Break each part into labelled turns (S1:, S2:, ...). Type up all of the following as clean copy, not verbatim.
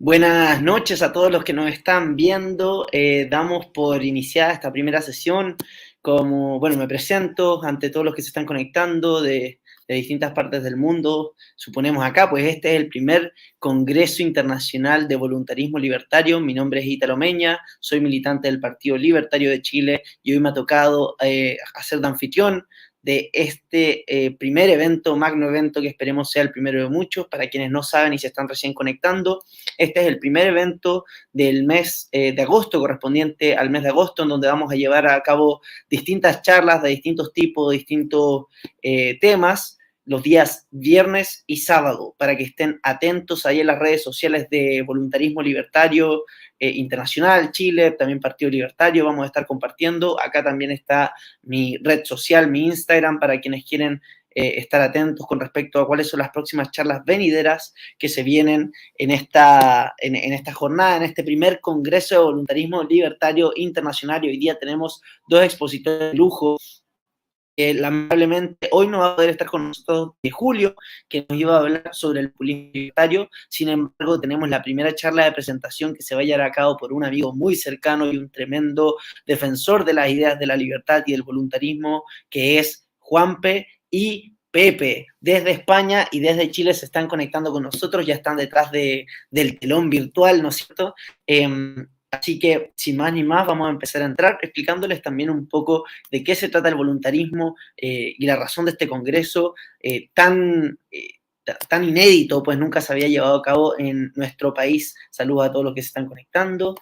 S1: Buenas noches a todos los que nos están viendo. Damos por iniciada esta primera sesión. Bueno, me presento ante todos los que se están conectando de distintas partes del mundo. Suponemos acá, pues este es el primer Congreso Internacional de Voluntarismo Libertario. Mi nombre es Ítalo Meña, soy militante del Partido Libertario de Chile y hoy me ha tocado hacer de anfitrión de este primer evento, magno evento, que esperemos sea el primero de muchos. Para quienes no saben y se están recién conectando, este es el primer evento del mes de agosto, correspondiente al mes de agosto, en donde vamos a llevar a cabo distintas charlas de distintos tipos, de distintos temas, los días viernes y sábado, para que estén atentos ahí en las redes sociales de Voluntarismo Libertario Internacional, Chile, también Partido Libertario, vamos a estar compartiendo. Acá también está mi red social, mi Instagram, para quienes quieren estar atentos con respecto a cuáles son las próximas charlas venideras que se vienen en esta jornada, en este primer Congreso de Voluntarismo Libertario Internacional. Hoy día tenemos dos expositores de lujo. Lamentablemente hoy no va a poder estar con nosotros Julio, que nos iba a hablar sobre el populismo libertario. Sin embargo, tenemos la primera charla de presentación que se va a llevar a cabo por un amigo muy cercano y un tremendo defensor de las ideas de la libertad y del voluntarismo, que es Juanpe y Pepe. Desde España y desde Chile se están conectando con nosotros, ya están detrás del telón virtual, ¿no es cierto? Así que, sin más ni más, vamos a empezar a entrar explicándoles también un poco de qué se trata el voluntarismo y la razón de este congreso tan inédito, pues nunca se había llevado a cabo en nuestro país. Saludos a todos los que se están conectando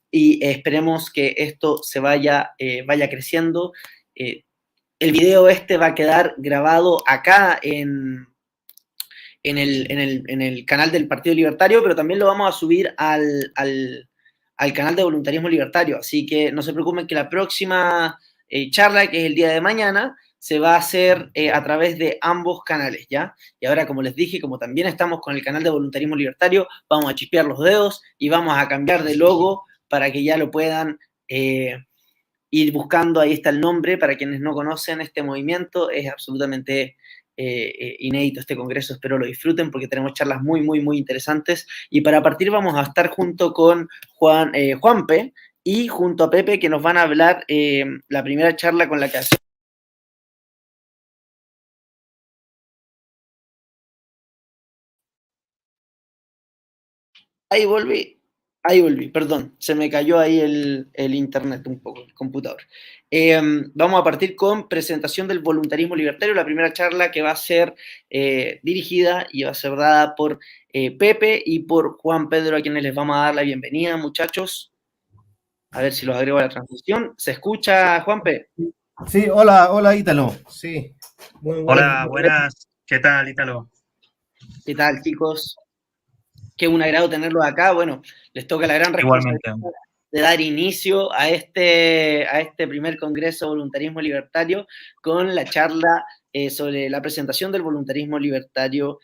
S1: y esperemos que esto se vaya creciendo. El video este va a quedar grabado acá en el canal del Partido Libertario, pero también lo vamos a subir al canal de Voluntarismo Libertario. Así que no se preocupen que la próxima charla, que es el día de mañana, se va a hacer a través de ambos canales, ¿ya? Y ahora, como les dije, como también estamos con el canal de Voluntarismo Libertario, vamos a chispear los dedos y vamos a cambiar de logo para que ya lo puedan ir buscando. Ahí está el nombre. Para quienes no conocen este movimiento, es absolutamente inédito este congreso. Espero lo disfruten porque tenemos charlas muy, muy, muy interesantes. Y para partir vamos a estar junto con Juanpe y junto a Pepe, que nos van a hablar la primera charla con la que hacemos. Ahí volví, perdón, se me cayó ahí el internet un poco, el computador. Vamos a partir con presentación del voluntarismo libertario, la primera charla que va a ser dirigida y va a ser dada por Pepe y por Juan Pedro, a quienes les vamos a dar la bienvenida, muchachos. A ver si los agrego a la transmisión. ¿Se escucha, Juanpe?
S2: Sí, hola Ítalo. Sí,
S3: muy bueno. Hola, buenas. ¿Qué tal, Ítalo?
S1: ¿Qué tal, chicos? Qué un agrado tenerlos acá. Bueno, les toca la gran responsabilidad de dar inicio a este primer Congreso de Voluntarismo Libertario con la charla sobre la presentación del voluntarismo libertario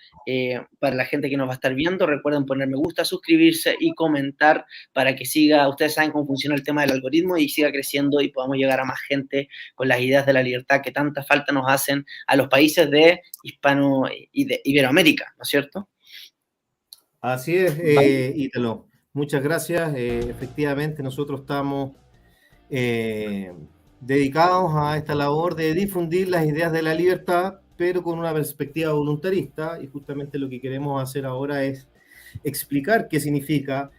S1: para la gente que nos va a estar viendo. Recuerden poner me gusta, suscribirse y comentar para que siga. Ustedes saben cómo funciona el tema del algoritmo y siga creciendo y podamos llegar a más gente con las ideas de la libertad que tanta falta nos hacen a los países de Hispano y de Iberoamérica, ¿no es cierto?
S2: Así es, Ítalo. Muchas gracias. Efectivamente, nosotros estamos dedicados a esta labor de difundir las ideas de la libertad, pero con una perspectiva voluntarista, y justamente lo que queremos hacer ahora es explicar qué significa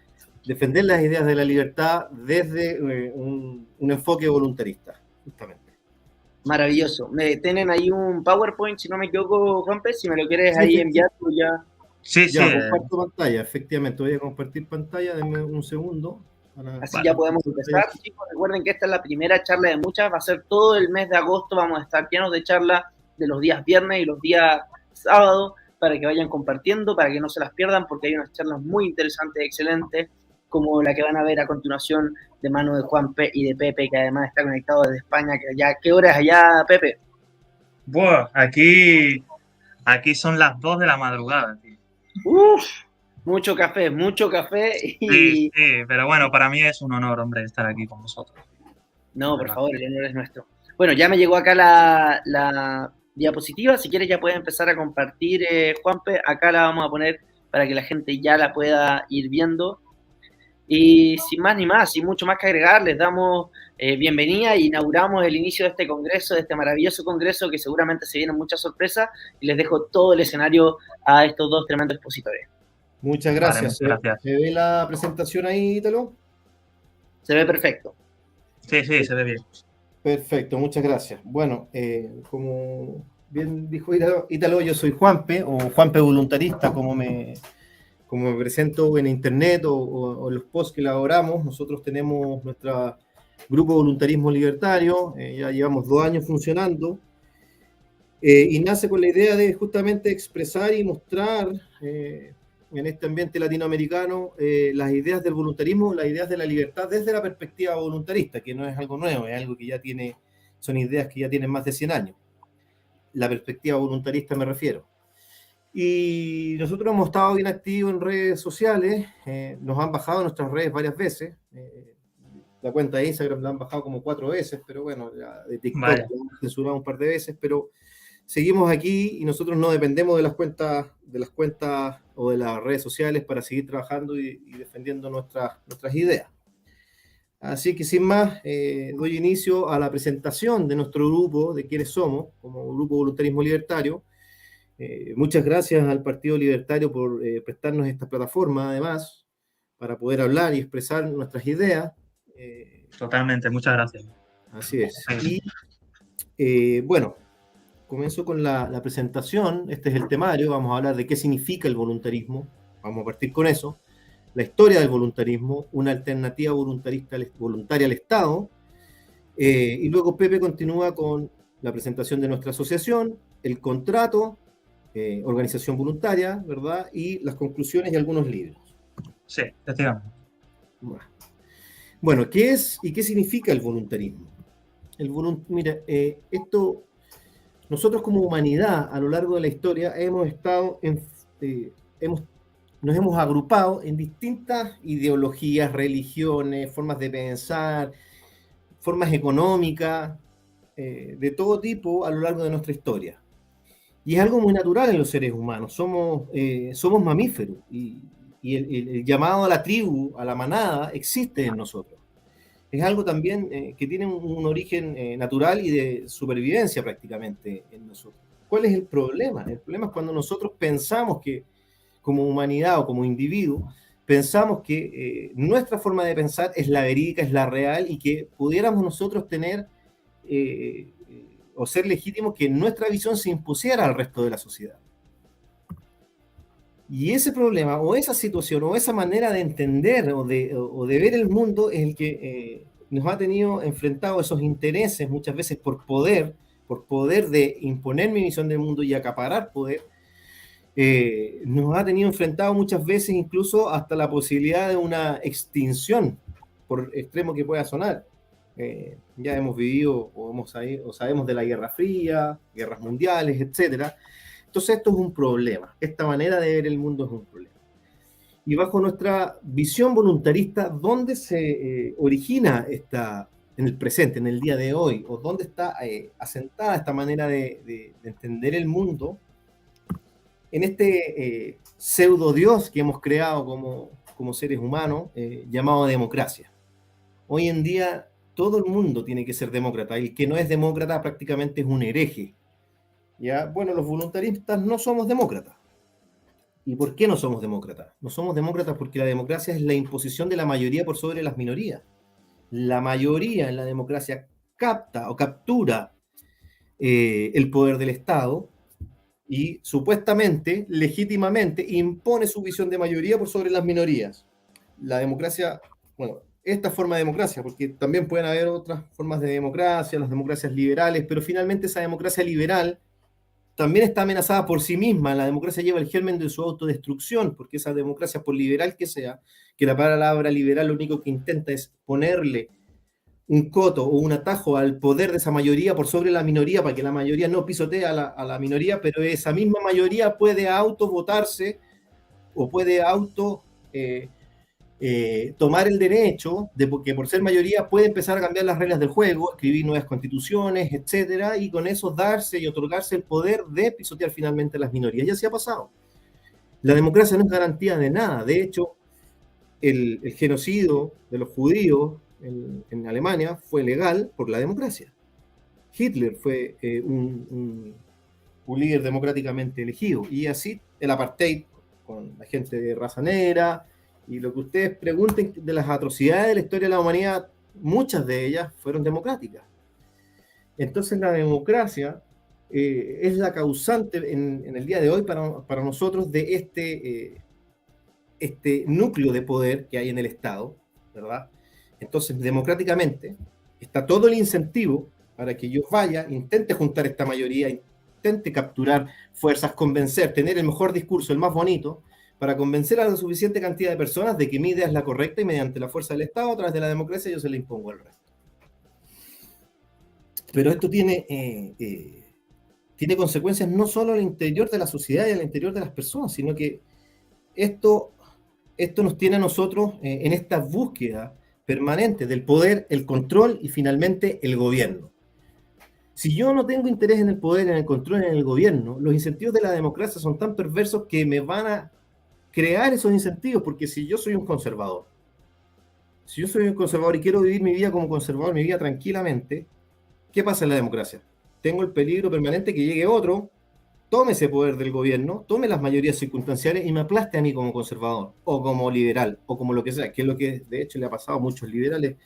S2: defender las ideas de la libertad desde un enfoque voluntarista, justamente.
S1: Maravilloso. Tienen ahí un PowerPoint, si no me equivoco, Juanpe, si me lo quieres ahí enviar, tú ya.
S2: Sí, comparto pantalla, efectivamente. Voy a compartir pantalla, denme un segundo.
S1: Así ya podemos empezar. Chicos, recuerden que esta es la primera charla de muchas, va a ser todo el mes de agosto, vamos a estar llenos de charlas de los días viernes y los días sábados, para que vayan compartiendo, para que no se las pierdan, porque hay unas charlas muy interesantes, excelentes, como la que van a ver a continuación de mano de Juanpe y de Pepe, que además está conectado desde España. ¿Qué hora es allá, Pepe?
S3: Bueno, aquí son las 2 de la madrugada, tío.
S1: Uf, mucho café y...
S3: Sí, pero bueno, para mí es un honor, hombre, estar aquí con vosotros.
S1: No, por favor, el honor es nuestro. Bueno, ya me llegó acá la diapositiva, si quieres ya puedes empezar a compartir, Juanpe. Acá la vamos a poner para que la gente ya la pueda ir viendo. Y sin más ni más, sin mucho más que agregar, les damos bienvenida e inauguramos el inicio de este congreso, de este maravilloso congreso que seguramente se vienen muchas sorpresas, y les dejo todo el escenario a estos dos tremendos expositores.
S2: Muchas gracias.
S3: Vale, gracias.
S2: ¿Se ve la presentación ahí, Ítalo?
S1: Se ve perfecto.
S3: Sí, se ve bien.
S2: Perfecto, muchas gracias. Bueno, como bien dijo Ítalo, yo soy Juanpe, o Juanpe Voluntarista, como me presento en internet o en los posts que elaboramos. Nosotros tenemos nuestro grupo Voluntarismo Libertario, ya llevamos 2 años funcionando, y nace con la idea de justamente expresar y mostrar en este ambiente latinoamericano las ideas del voluntarismo, las ideas de la libertad desde la perspectiva voluntarista, que no es algo nuevo, es algo que ya son ideas que ya tienen más de 100 años. La perspectiva voluntarista me refiero. Y nosotros hemos estado bien activos en redes sociales, nos han bajado nuestras redes varias veces, la cuenta de Instagram la han bajado como 4 veces, pero bueno, de TikTok la han censurado un par de veces, pero seguimos aquí y nosotros no dependemos de las cuentas o de las redes sociales para seguir trabajando y defendiendo nuestras ideas. Así que sin más, doy inicio a la presentación de nuestro grupo, de quiénes somos, como Grupo Voluntarismo Libertario. Muchas gracias al Partido Libertario por prestarnos esta plataforma, además, para poder hablar y expresar nuestras ideas.
S3: Totalmente, muchas gracias.
S2: Así es. Y bueno, comienzo con la presentación. Este es el temario. Vamos a hablar de qué significa el voluntarismo. Vamos a partir con eso. La historia del voluntarismo, una alternativa voluntaria al Estado. Y luego Pepe continúa con la presentación de nuestra asociación, el contrato, organización voluntaria, ¿verdad? Y las conclusiones y algunos libros.
S3: Sí, efectivamente.
S2: Bueno, ¿qué es y qué significa el voluntarismo? Mira, nosotros como humanidad a lo largo de la historia nos hemos agrupado en distintas ideologías, religiones, formas de pensar, formas económicas, de todo tipo a lo largo de nuestra historia. Y es algo muy natural en los seres humanos, somos mamíferos y el llamado a la tribu, a la manada, existe en nosotros. Es algo también que tiene un origen natural y de supervivencia prácticamente en nosotros. ¿Cuál es el problema? El problema es cuando nosotros pensamos que, como humanidad o como individuo, pensamos que nuestra forma de pensar es la verídica, es la real, y que pudiéramos nosotros tener o ser legítimos que nuestra visión se impusiera al resto de la sociedad. Y ese problema, o esa situación, o esa manera de entender o de ver el mundo es el que nos ha tenido enfrentado esos intereses, muchas veces por poder de imponer mi visión del mundo y acaparar poder. Nos ha tenido enfrentado muchas veces incluso hasta la posibilidad de una extinción, por extremo que pueda sonar. Ya hemos vivido o sabemos de la Guerra Fría, guerras mundiales, etc. Entonces esto es un problema. Esta manera de ver el mundo es un problema. Y bajo nuestra visión voluntarista, ¿dónde se origina en el presente, en el día de hoy? ¿O dónde está asentada esta manera de entender el mundo? En este pseudo Dios que hemos creado como seres humanos, llamado democracia. Hoy en día todo el mundo tiene que ser demócrata, y el que no es demócrata prácticamente es un hereje. ¿Ya? Bueno, los voluntaristas no somos demócratas. ¿Y por qué no somos demócratas? No somos demócratas porque la democracia es la imposición de la mayoría por sobre las minorías. La mayoría en la democracia capta o captura el poder del Estado, y supuestamente, legítimamente, impone su visión de mayoría por sobre las minorías. La democracia, bueno, esta forma de democracia, porque también pueden haber otras formas de democracia, las democracias liberales, pero finalmente esa democracia liberal también está amenazada por sí misma. La democracia lleva el germen de su autodestrucción, porque esa democracia, por liberal que sea, que la palabra liberal lo único que intenta es ponerle un coto o un atajo al poder de esa mayoría por sobre la minoría, para que la mayoría no pisotee a la minoría, pero esa misma mayoría puede autovotarse o puede tomar el derecho de que por ser mayoría puede empezar a cambiar las reglas del juego, escribir nuevas constituciones, etcétera, y con eso darse y otorgarse el poder de pisotear finalmente a las minorías. Ya se ha pasado. La democracia no es garantía de nada. De hecho, el genocidio de los judíos en Alemania fue legal por la democracia. Hitler fue un líder democráticamente elegido. Y así el apartheid con la gente de raza negra. Y lo que ustedes pregunten de las atrocidades de la historia de la humanidad, muchas de ellas fueron democráticas. Entonces la democracia es la causante en el día de hoy para nosotros de este núcleo de poder que hay en el Estado, ¿verdad? Entonces, democráticamente, está todo el incentivo para que yo vaya, intente juntar esta mayoría, intente capturar fuerzas, convencer, tener el mejor discurso, el más bonito, para convencer a la suficiente cantidad de personas de que mi idea es la correcta y mediante la fuerza del Estado, a través de la democracia, yo se le impongo al resto. Pero esto tiene consecuencias no solo al interior de la sociedad y al interior de las personas, sino que esto nos tiene a nosotros en esta búsqueda permanente del poder, el control y finalmente el gobierno. Si yo no tengo interés en el poder, en el control, en el gobierno, los incentivos de la democracia son tan perversos que me van a crear esos incentivos, porque si yo soy un conservador, y quiero vivir mi vida como conservador, mi vida tranquilamente, ¿qué pasa en la democracia? Tengo el peligro permanente que llegue otro, tome ese poder del gobierno, tome las mayorías circunstanciales y me aplaste a mí como conservador, o como liberal, o como lo que sea, que es lo que de hecho le ha pasado a muchos liberales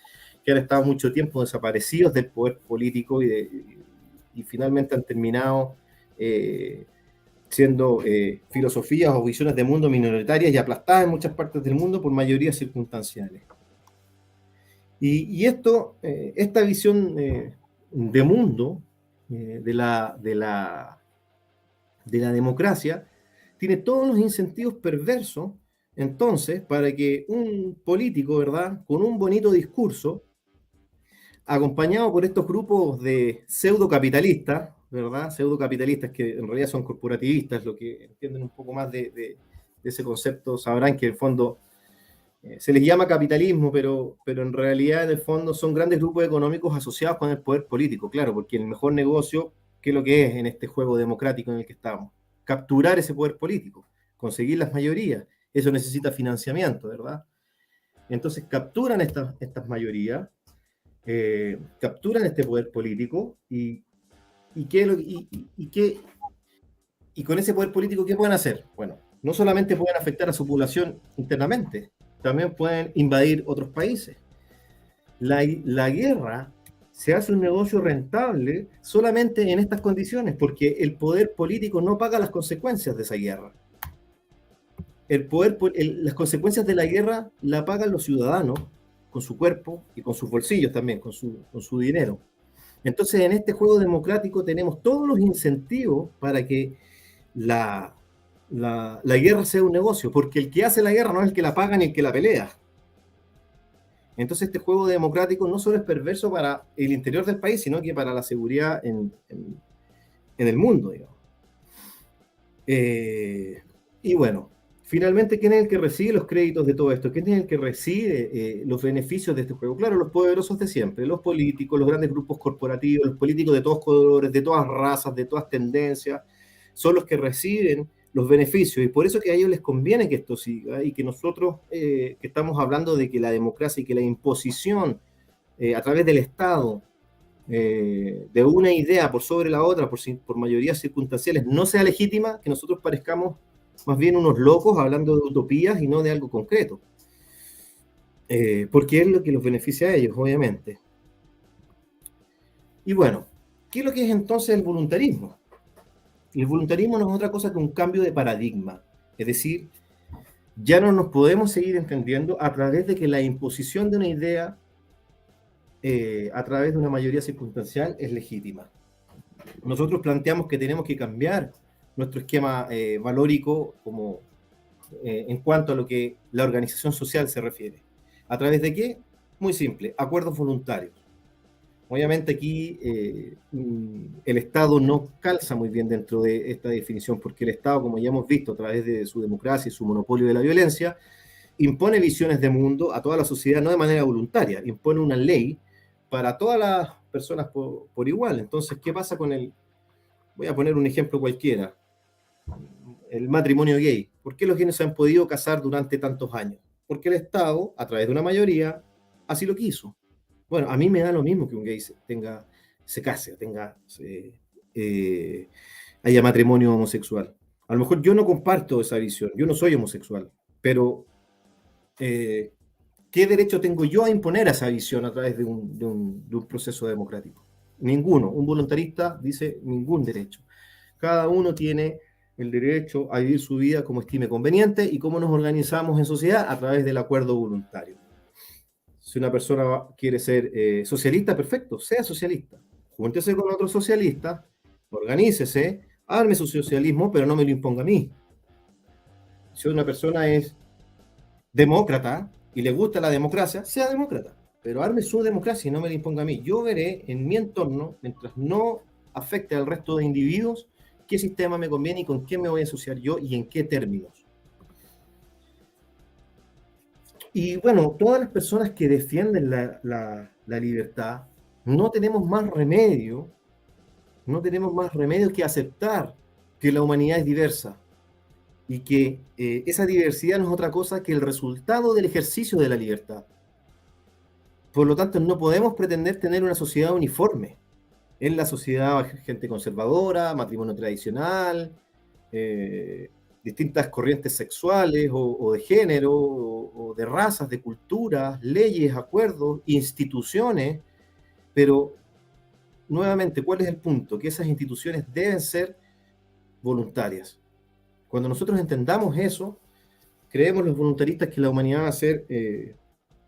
S2: que han estado mucho tiempo desaparecidos del poder político y finalmente han terminado siendo filosofías o visiones de mundo minoritarias y aplastadas en muchas partes del mundo por mayorías circunstanciales. Y esta visión de mundo de la democracia tiene todos los incentivos perversos, entonces, para que un político, ¿verdad?, con un bonito discurso, acompañado por estos grupos de pseudocapitalistas, ¿verdad?, pseudocapitalistas que en realidad son corporativistas, lo que entienden un poco más de ese concepto, sabrán que en el fondo se les llama capitalismo, pero en realidad en el fondo son grandes grupos económicos asociados con el poder político, claro, porque el mejor negocio, ¿qué es lo que es en este juego democrático en el que estamos? Capturar ese poder político, conseguir las mayorías, eso necesita financiamiento, ¿verdad? Entonces capturan estas mayorías, capturan este poder político y con ese poder político, ¿qué pueden hacer? Bueno, no solamente pueden afectar a su población internamente, también pueden invadir otros países. La guerra se hace un negocio rentable solamente en estas condiciones, porque el poder político no paga las consecuencias de esa guerra. Las consecuencias de la guerra la pagan los ciudadanos con su cuerpo y con sus bolsillos también, con su dinero. Entonces, en este juego democrático tenemos todos los incentivos para que la guerra sea un negocio, porque el que hace la guerra no es el que la paga ni el que la pelea. Entonces este juego democrático no solo es perverso para el interior del país, sino que para la seguridad en el mundo, digamos. Y bueno, finalmente, ¿quién es el que recibe los créditos de todo esto? ¿Quién es el que recibe los beneficios de este juego? Claro, los poderosos de siempre, los políticos, los grandes grupos corporativos, los políticos de todos colores, de todas razas, de todas tendencias, son los que reciben los beneficios, y por eso que a ellos les conviene que esto siga, y que nosotros que estamos hablando de que la democracia y que la imposición a través del Estado de una idea por sobre la otra, por mayorías circunstanciales, no sea legítima, que nosotros parezcamos más bien unos locos hablando de utopías y no de algo concreto. Porque es lo que los beneficia a ellos, obviamente. Y bueno, ¿qué es lo que es entonces el voluntarismo? El voluntarismo no es otra cosa que un cambio de paradigma. Es decir, ya no nos podemos seguir entendiendo a través de que la imposición de una idea a través de una mayoría circunstancial es legítima. Nosotros planteamos que tenemos que cambiar nuestro esquema valórico en cuanto a lo que la organización social se refiere. ¿A través de qué? Muy simple, acuerdos voluntarios. Obviamente aquí el Estado no calza muy bien dentro de esta definición, porque el Estado, como ya hemos visto a través de su democracia y su monopolio de la violencia, impone visiones de mundo a toda la sociedad, no de manera voluntaria, impone una ley para todas las personas por igual. Entonces, ¿qué pasa con el...? Voy a poner un ejemplo cualquiera. el matrimonio gay. ¿Por qué los gays no se han podido casar durante tantos años? Porque el Estado, a través de una mayoría, así lo quiso. Bueno, a mí me da lo mismo que un gay se case, haya matrimonio homosexual. A lo mejor yo no comparto esa visión, yo no soy homosexual, pero ¿qué derecho tengo yo a imponer esa visión a través de un proceso democrático? Ninguno. Un voluntarista dice ningún derecho. Cada uno tiene el derecho a vivir su vida como estime conveniente y cómo nos organizamos en sociedad a través del acuerdo voluntario. Si una persona quiere ser socialista, perfecto, sea socialista. Júntese con otro socialista, organícese, arme su socialismo, pero no me lo imponga a mí. Si una persona es demócrata y le gusta la democracia, sea demócrata, pero arme su democracia y no me la imponga a mí. Yo veré en mi entorno, mientras no afecte al resto de individuos, qué sistema me conviene y con qué me voy a asociar yo y en qué términos. Y bueno, todas las personas que defienden la libertad, no tenemos más remedio que aceptar que la humanidad es diversa y que esa diversidad no es otra cosa que el resultado del ejercicio de la libertad. Por lo tanto, no podemos pretender tener una sociedad uniforme. En la sociedad, gente conservadora, matrimonio tradicional, distintas corrientes sexuales o de género, o de razas, de culturas, leyes, acuerdos, instituciones, pero nuevamente, ¿cuál es el punto? Que esas instituciones deben ser voluntarias. Cuando nosotros entendamos eso, creemos los voluntaristas que la humanidad va a ser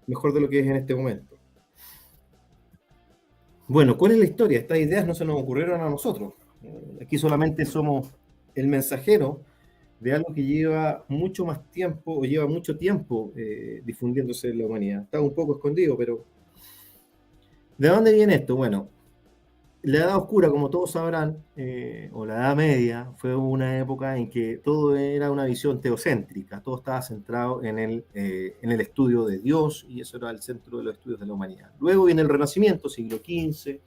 S2: mejor de lo que es en este momento. Bueno, ¿cuál es la historia? Estas ideas no se nos ocurrieron a nosotros. Aquí solamente somos el mensajero de algo que lleva mucho más tiempo, o lleva mucho tiempo difundiéndose en la humanidad. Está un poco escondido, pero ¿de dónde viene esto? Bueno, la Edad Oscura, como todos sabrán, o la Edad Media, fue una época en que todo era una visión teocéntrica, todo estaba centrado en el estudio de Dios, y eso era el centro de los estudios de la humanidad. Luego viene el Renacimiento, siglo XV,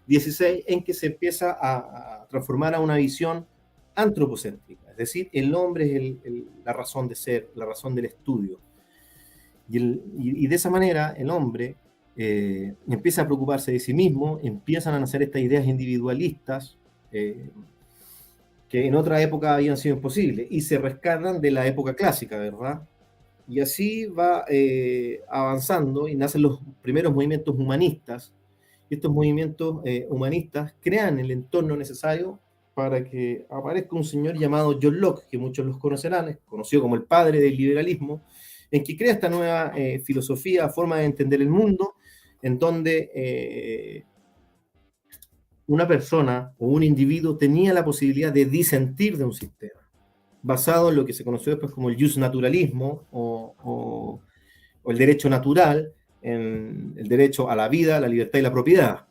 S2: XVI, en que se empieza a transformar a una visión antropocéntrica, es decir, el hombre es la razón de ser, la razón del estudio. Y de esa manera el hombre empieza a preocuparse de sí mismo, empiezan a nacer estas ideas individualistas que en otra época habían sido imposibles y se rescatan de la época clásica, ¿verdad? Y así va avanzando y nacen los primeros movimientos humanistas. Y estos movimientos humanistas crean el entorno necesario para que aparezca un señor llamado John Locke, que muchos los conocerán, es conocido como el padre del liberalismo, en que crea esta nueva filosofía, forma de entender el mundo, en donde una persona o un individuo tenía la posibilidad de disentir de un sistema, basado en lo que se conoció después como el justnaturalismo o el derecho natural, en el derecho a la vida, la libertad y la propiedad.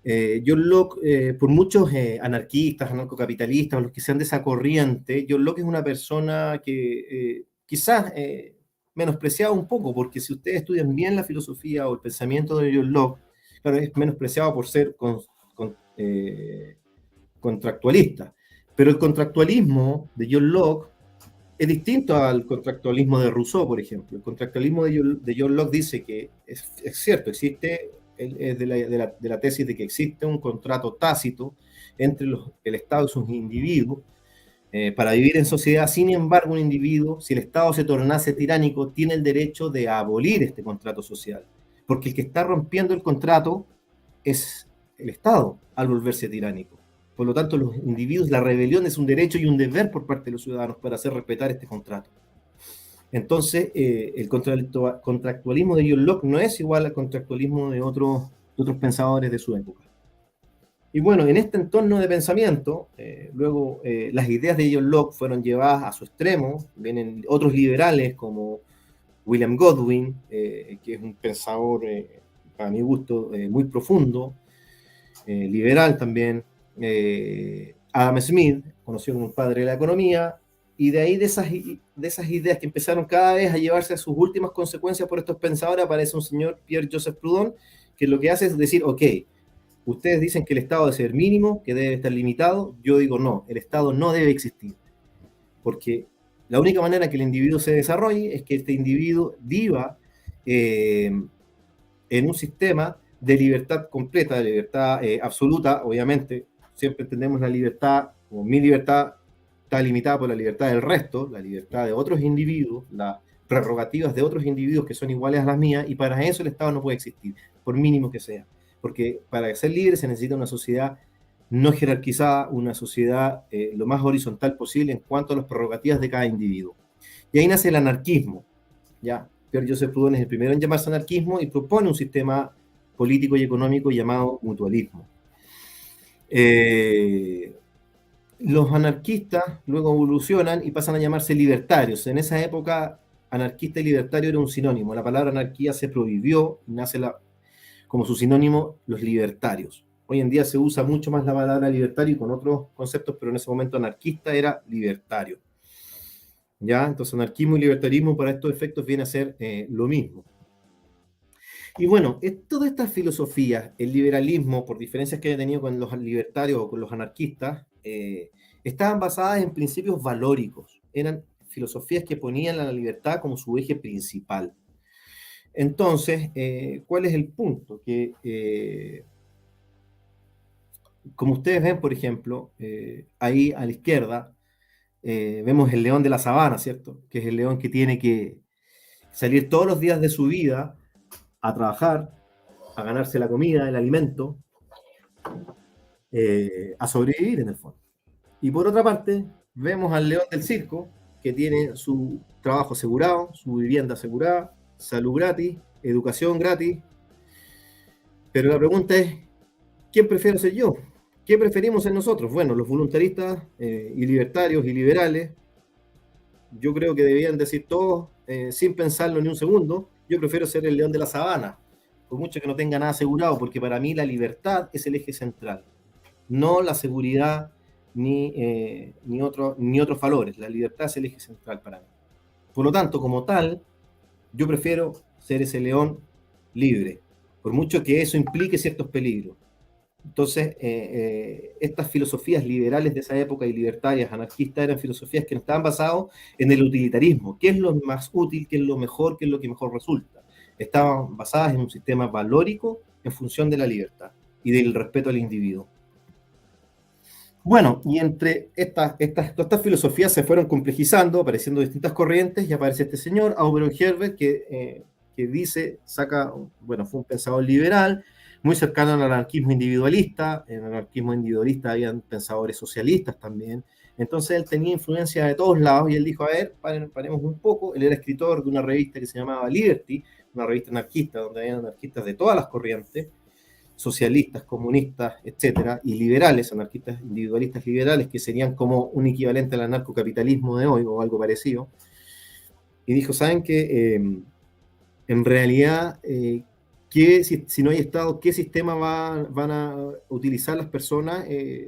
S2: John Locke, por muchos anarquistas, anarcocapitalistas, los que sean de esa corriente, John Locke es una persona que quizás menospreciado un poco, porque si ustedes estudian bien la filosofía o el pensamiento de John Locke, claro, es menospreciado por ser contractualista. Pero el contractualismo de John Locke es distinto al contractualismo de Rousseau, por ejemplo. El contractualismo de John Locke dice que es cierto, existe, es de la tesis de que existe un contrato tácito entre el Estado y sus individuos, para vivir en sociedad. Sin embargo, un individuo, si el Estado se tornase tiránico, tiene el derecho de abolir este contrato social, porque el que está rompiendo el contrato es el Estado al volverse tiránico. Por lo tanto, los individuos, la rebelión es un derecho y un deber por parte de los ciudadanos para hacer respetar este contrato. Entonces, el contractualismo de John Locke no es igual al contractualismo de otros pensadores de su época. Y bueno, en este entorno de pensamiento, luego las ideas de John Locke fueron llevadas a su extremo. Vienen otros liberales como William Godwin, que es un pensador, para mi gusto, muy profundo, liberal también. Adam Smith, conocido como el padre de la economía, y de ahí de esas ideas que empezaron cada vez a llevarse a sus últimas consecuencias por estos pensadores, aparece un señor, Pierre-Joseph Proudhon, que lo que hace es decir, ok, ustedes dicen que el Estado debe ser mínimo, que debe estar limitado. Yo digo no, el Estado no debe existir. porque la única manera que el individuo se desarrolle es que este individuo viva en un sistema de libertad completa, de libertad absoluta, obviamente. Siempre entendemos la libertad, como mi libertad está limitada por la libertad del resto, la libertad de otros individuos, las prerrogativas de otros individuos que son iguales a las mías, y para eso el Estado no puede existir, por mínimo que sea. Porque para ser libre se necesita una sociedad no jerarquizada, una sociedad lo más horizontal posible en cuanto a las prerrogativas de cada individuo. Y ahí nace el anarquismo. ¿Ya? Pierre Joseph Proudhon es el primero en llamarse anarquismo y propone un sistema político y económico llamado mutualismo. Los anarquistas luego evolucionan y pasan a llamarse libertarios. En esa época, anarquista y libertario era un sinónimo. La palabra anarquía se prohibió y nace como su sinónimo los libertarios. Hoy en día se usa mucho más la palabra libertario y con otros conceptos, pero en ese momento anarquista era libertario. ¿Ya? Entonces anarquismo y libertarismo para estos efectos viene a ser lo mismo. Y bueno, todas estas filosofías, el liberalismo, por diferencias que haya tenido con los libertarios o con los anarquistas, estaban basadas en principios valóricos. Eran filosofías que ponían la libertad como su eje principal. Entonces, ¿cuál es el punto? Que, como ustedes ven, por ejemplo, ahí a la izquierda, vemos el león de la sabana, ¿cierto? Que es el león que tiene que salir todos los días de su vida a trabajar, a ganarse la comida, el alimento, a sobrevivir en el fondo. Y por otra parte, vemos al león del circo, que tiene su trabajo asegurado, su vivienda asegurada, salud gratis, educación gratis. Pero la pregunta es, ¿quién prefiero ser yo? ¿Qué preferimos ser nosotros? Bueno, los voluntaristas y libertarios y liberales, yo creo que debían decir todos, sin pensarlo ni un segundo, yo prefiero ser el león de la sabana, por mucho que no tenga nada asegurado, porque para mí la libertad es el eje central, no la seguridad ni otros valores. La libertad es el eje central para mí. Por lo tanto, como tal, yo prefiero ser ese león libre, por mucho que eso implique ciertos peligros. Entonces, estas filosofías liberales de esa época y libertarias, anarquistas, eran filosofías que no estaban basadas en el utilitarismo. ¿Qué es lo más útil? ¿Qué es lo mejor? ¿Qué es lo que mejor resulta? Estaban basadas en un sistema valórico en función de la libertad y del respeto al individuo. Bueno, y entre estas filosofías se fueron complejizando, apareciendo distintas corrientes, y aparece este señor, Auberon Herbert, que fue un pensador liberal, muy cercano al anarquismo individualista. En el anarquismo individualista habían pensadores socialistas también. Entonces él tenía influencia de todos lados y él dijo, a ver, paremos un poco. Él era escritor de una revista que se llamaba Liberty, una revista anarquista donde había anarquistas de todas las corrientes, socialistas, comunistas, etcétera, y liberales, anarquistas individualistas liberales, que serían como un equivalente al anarcocapitalismo de hoy o algo parecido. Y dijo, ¿saben qué? En realidad, si no hay Estado, ¿qué sistema van a utilizar las personas?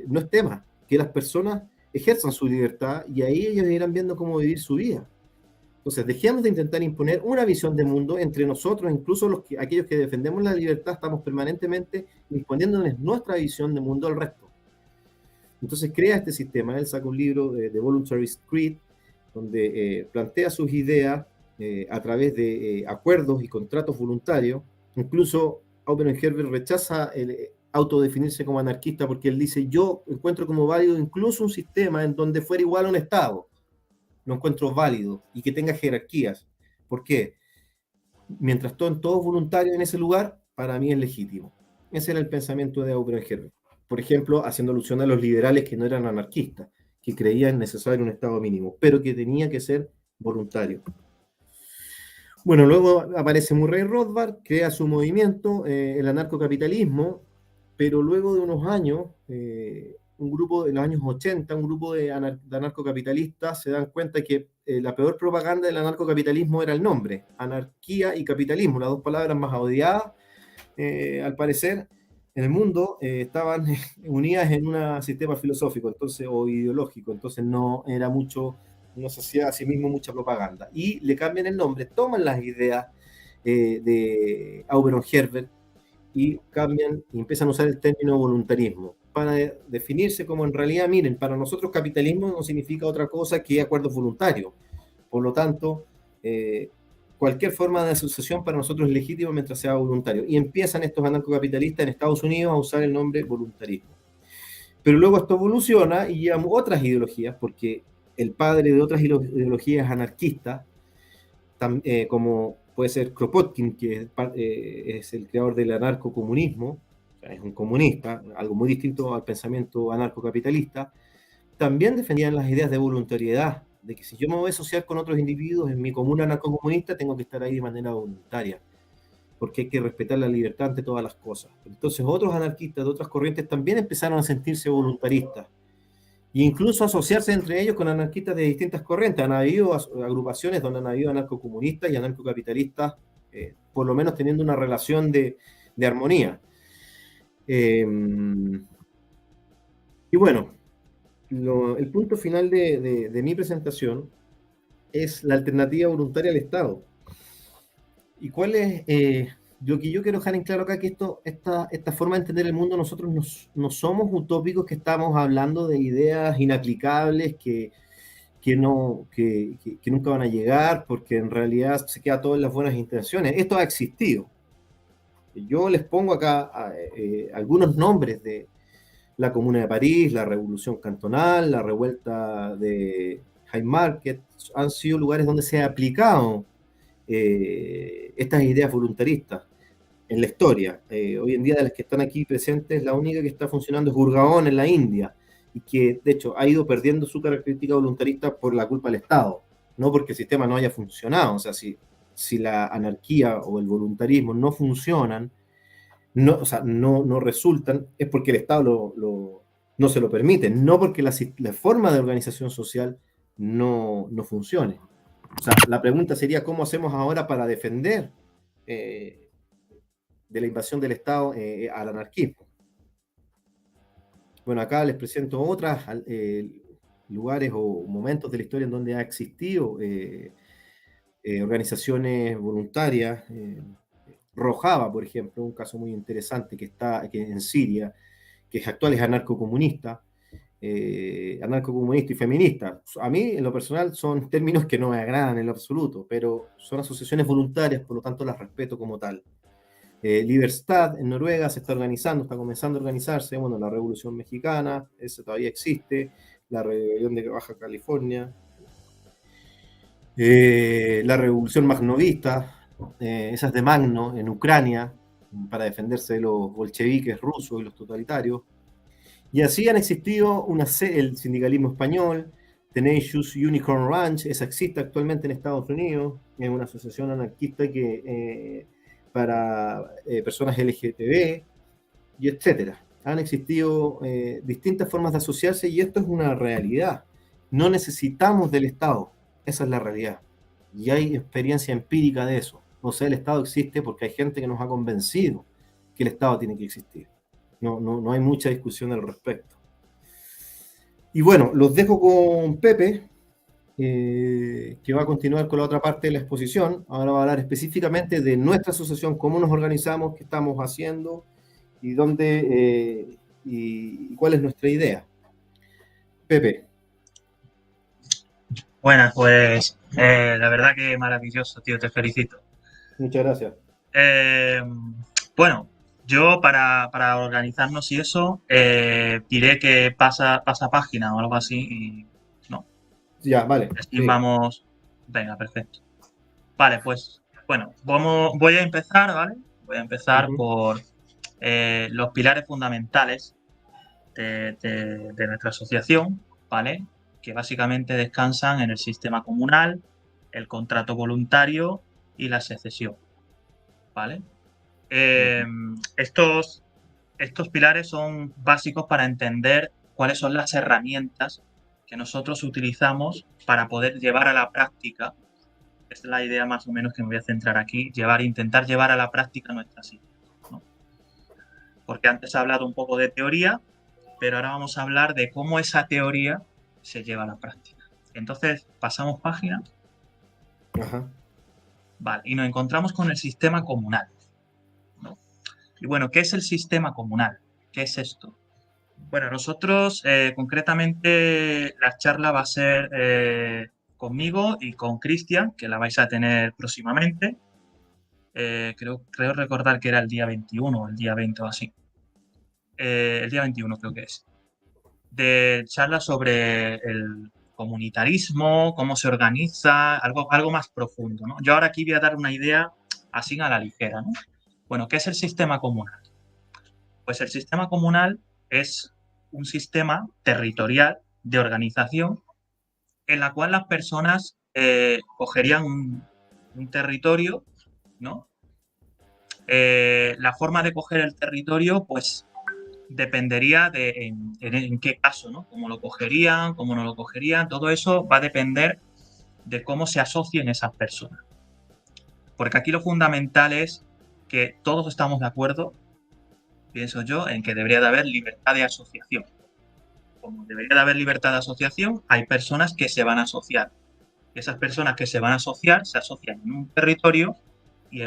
S2: No es tema, que las personas ejerzan su libertad y ahí ellos irán viendo cómo vivir su vida. Entonces, dejemos de intentar imponer una visión de mundo entre nosotros, incluso aquellos que defendemos la libertad, estamos permanentemente imponiéndoles nuestra visión de mundo al resto. Entonces, crea este sistema. Él saca un libro de Voluntary Creed, donde plantea sus ideas a través de acuerdos y contratos voluntarios. Incluso Auberon Herbert rechaza el autodefinirse como anarquista porque él dice, yo encuentro como válido incluso un sistema en donde fuera igual a un Estado. Lo encuentro válido y que tenga jerarquías. ¿Por qué? Mientras todos voluntarios en ese lugar, para mí es legítimo. Ese era el pensamiento de Auberon Herbert. Por ejemplo, haciendo alusión a los liberales que no eran anarquistas, que creían necesario un Estado mínimo, pero que tenía que ser voluntario. Bueno, luego aparece Murray Rothbard, crea su movimiento, el anarcocapitalismo, pero luego de unos años, un grupo en los años 80, un grupo de anarcocapitalistas se dan cuenta que la peor propaganda del anarcocapitalismo era el nombre, anarquía y capitalismo, las dos palabras más odiadas, al parecer, en el mundo, estaban unidas en un sistema filosófico o ideológico, entonces no se hacía a sí mismo mucha propaganda. Y le cambian el nombre, toman las ideas de Auberon Herbert y cambian y empiezan a usar el término voluntarismo. para definirse como en realidad, miren, para nosotros capitalismo no significa otra cosa que acuerdos voluntarios. Por lo tanto, cualquier forma de asociación para nosotros es legítima mientras sea voluntario. Y empiezan estos anarcocapitalistas en Estados Unidos a usar el nombre voluntarismo. Pero luego esto evoluciona y lleva otras ideologías, porque el padre de otras ideologías anarquistas, como puede ser Kropotkin, que es el creador del anarcocomunismo, o sea, es un comunista, algo muy distinto al pensamiento anarcocapitalista, también defendían las ideas de voluntariedad, de que si yo me voy a asociar con otros individuos en mi comuna anarcocomunista, tengo que estar ahí de manera voluntaria, porque hay que respetar la libertad ante todas las cosas. Entonces otros anarquistas de otras corrientes también empezaron a sentirse voluntaristas, e incluso asociarse entre ellos con anarquistas de distintas corrientes. Han habido agrupaciones donde han habido anarcocomunistas y anarcocapitalistas, por lo menos teniendo una relación de armonía. Y bueno, el punto final de mi presentación es la alternativa voluntaria al Estado. ¿Y cuál es lo que yo quiero dejar en claro acá? Que esta forma de entender el mundo, nosotros no somos utópicos que estamos hablando de ideas inaplicables que nunca van a llegar, porque en realidad se queda todo en las buenas intenciones. Esto ha existido. Yo les pongo acá algunos nombres de la Comuna de París, la Revolución Cantonal, la revuelta de Haymarket. Han sido lugares donde se ha aplicado estas ideas voluntaristas en la historia. Hoy en día, de las que están aquí presentes, la única que está funcionando es Gurgaon en la India, y que de hecho ha ido perdiendo su característica voluntarista por la culpa del Estado, no porque el sistema no haya funcionado. O sea, si la anarquía o el voluntarismo no funcionan, o sea, no resultan, es porque el Estado no se lo permite, no porque la forma de organización social no funcione. O sea, la pregunta sería, ¿cómo hacemos ahora para defender de la invasión del Estado al anarquismo? Bueno, acá les presento otros lugares o momentos de la historia en donde ha existido organizaciones voluntarias. Rojava, por ejemplo, un caso muy interesante que está en Siria, que actual es anarcocomunista y feminista. A mí, en lo personal, son términos que no me agradan en lo absoluto, pero son asociaciones voluntarias, por lo tanto las respeto como tal. Libertad en Noruega se está organizando, está comenzando a organizarse. Bueno, la Revolución Mexicana, esa todavía existe, la Rebelión de Baja California, la Revolución Magnovista, esas de Magno en Ucrania, para defenderse de los bolcheviques rusos y los totalitarios. Y así han existido el sindicalismo español, Tenacious Unicorn Ranch, esa existe actualmente en Estados Unidos, es una asociación anarquista para personas LGTB, y etcétera. Han existido distintas formas de asociarse, y esto es una realidad. No necesitamos del Estado, esa es la realidad. Y hay experiencia empírica de eso. O sea, el Estado existe porque hay gente que nos ha convencido que el Estado tiene que existir. No hay mucha discusión al respecto. Y bueno, los dejo con Pepe, que va a continuar con la otra parte de la exposición. Ahora va a hablar específicamente de nuestra asociación, cómo nos organizamos, qué estamos haciendo y dónde y cuál es nuestra idea. Pepe.
S3: Buenas, pues la verdad que maravilloso, tío, te felicito.
S2: Muchas gracias.
S3: Bueno, yo para organizarnos y eso, diré que pasa página o algo así y no.
S2: Ya, vale.
S3: Así sí. Vamos. Venga, perfecto. Vale, pues bueno, voy a empezar, ¿vale? Voy a empezar por los pilares fundamentales de nuestra asociación, ¿vale? Que básicamente descansan en el sistema comunal, el contrato voluntario y la secesión, ¿vale? Estos pilares son básicos para entender cuáles son las herramientas que nosotros utilizamos para poder llevar a la práctica. Esta es la idea más o menos que me voy a centrar aquí, intentar llevar a la práctica nuestras ideas, ¿no? Porque antes he hablado un poco de teoría, pero ahora vamos a hablar de cómo esa teoría se lleva a la práctica. Entonces, pasamos página.
S2: Ajá.
S3: Vale, y nos encontramos con el sistema comunal, ¿no? Y bueno, ¿qué es el sistema comunal? ¿Qué es esto? Bueno, nosotros concretamente la charla va a ser conmigo y con Cristian, que la vais a tener próximamente. Creo recordar que era el día 21 o el día 20 o así. El día 21 creo que es. De charla sobre el comunitarismo, cómo se organiza, algo más profundo, ¿no? Yo ahora aquí voy a dar una idea así a la ligera, ¿no? Bueno, ¿qué es el sistema comunal? Pues el sistema comunal es un sistema territorial de organización en la cual las personas cogerían un territorio, ¿no? La forma de coger el territorio, pues dependería de en qué caso, ¿no? Cómo lo cogerían, cómo no lo cogerían, todo eso va a depender de cómo se asocien esas personas. Porque aquí lo fundamental es que todos estamos de acuerdo, pienso yo, en que debería de haber libertad de asociación. Como debería de haber libertad de asociación, hay personas que se van a asociar. Y esas personas que se van a asociar se asocian en un territorio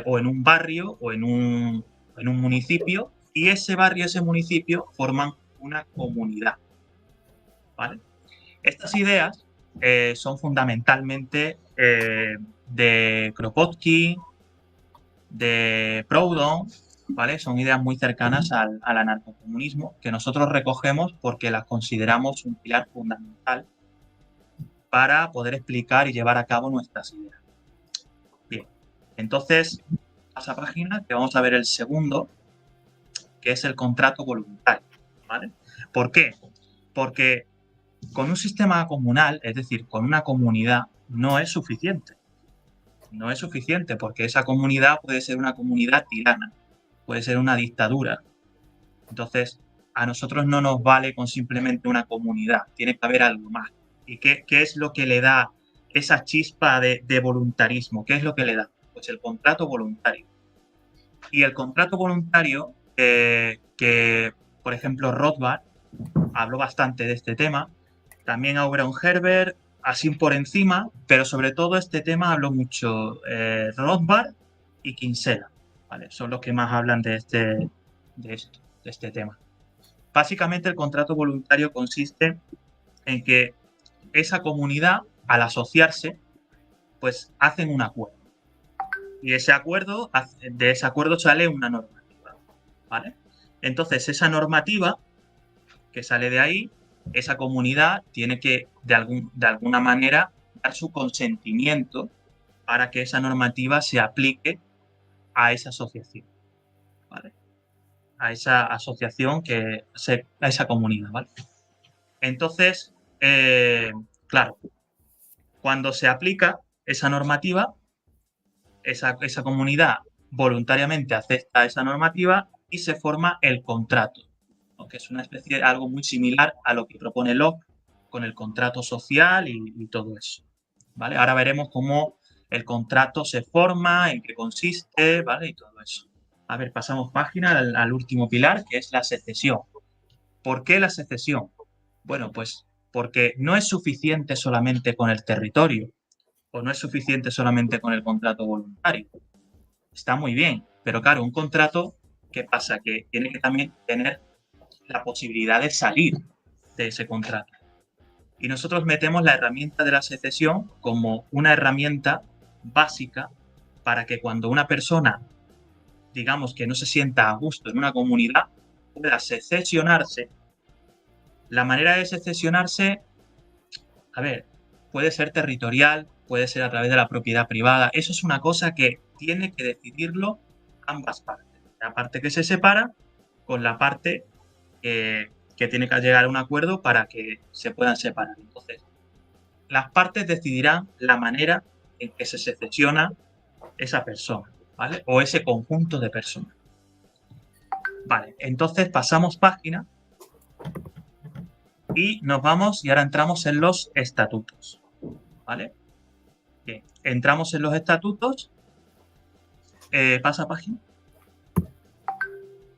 S3: o en un barrio o en un municipio, y ese barrio, ese municipio forman una comunidad, ¿vale? Estas ideas son fundamentalmente de Kropotkin, de Proudhon, ¿vale? Son ideas muy cercanas al anarcocomunismo que nosotros recogemos porque las consideramos un pilar fundamental para poder explicar y llevar a cabo nuestras ideas. Bien, entonces, a esa página que vamos a ver el segundo, que es el contrato voluntario, ¿vale? ¿Por qué? Porque con un sistema comunal, es decir, con una comunidad, no es suficiente. No es suficiente porque esa comunidad puede ser una comunidad tirana, puede ser una dictadura. Entonces, a nosotros no nos vale con simplemente una comunidad, tiene que haber algo más. ¿Y qué es lo que le da esa chispa de voluntarismo? ¿Qué es lo que le da? Pues el contrato voluntario. Y el contrato voluntario, que por ejemplo Rothbard habló bastante de este tema, también Aubrey Herbert, así por encima, pero sobre todo este tema habló mucho Rothbard y Kinsella, ¿vale? Son los que más hablan de este tema. Básicamente el contrato voluntario consiste en que esa comunidad, al asociarse, pues hacen un acuerdo. Y de ese acuerdo sale una normativa, ¿vale? Entonces, esa normativa que sale de ahí, esa comunidad tiene que, de alguna manera, dar su consentimiento para que esa normativa se aplique a esa asociación, ¿vale? A esa asociación, a esa comunidad, ¿vale? Entonces, claro, cuando se aplica esa normativa, esa comunidad voluntariamente acepta esa normativa y se forma el contrato, ¿no? Que es una especie de algo muy similar a lo que propone Locke con el contrato social y todo eso, ¿vale? Ahora veremos cómo el contrato se forma, en qué consiste, ¿vale? Y todo eso. A ver, pasamos página al último pilar, que es la secesión. ¿Por qué la secesión? Bueno, pues porque no es suficiente solamente con el territorio, o no es suficiente solamente con el contrato voluntario. Está muy bien, pero claro, un contrato, ¿qué pasa? Que tiene que también tener la posibilidad de salir de ese contrato. Y nosotros metemos la herramienta de la secesión como una herramienta básica para que cuando una persona, digamos, que no se sienta a gusto en una comunidad, pueda secesionarse. La manera de secesionarse, a ver, puede ser territorial, puede ser a través de la propiedad privada. Eso es una cosa que tiene que decidirlo ambas partes. La parte que se separa con la parte que tiene que llegar a un acuerdo para que se puedan separar. Entonces, las partes decidirán la manera en que se secesiona esa persona, ¿vale? O ese conjunto de personas. Vale, entonces pasamos página y nos vamos y ahora entramos en los estatutos, ¿vale? Bien, entramos en los estatutos. Pasa página.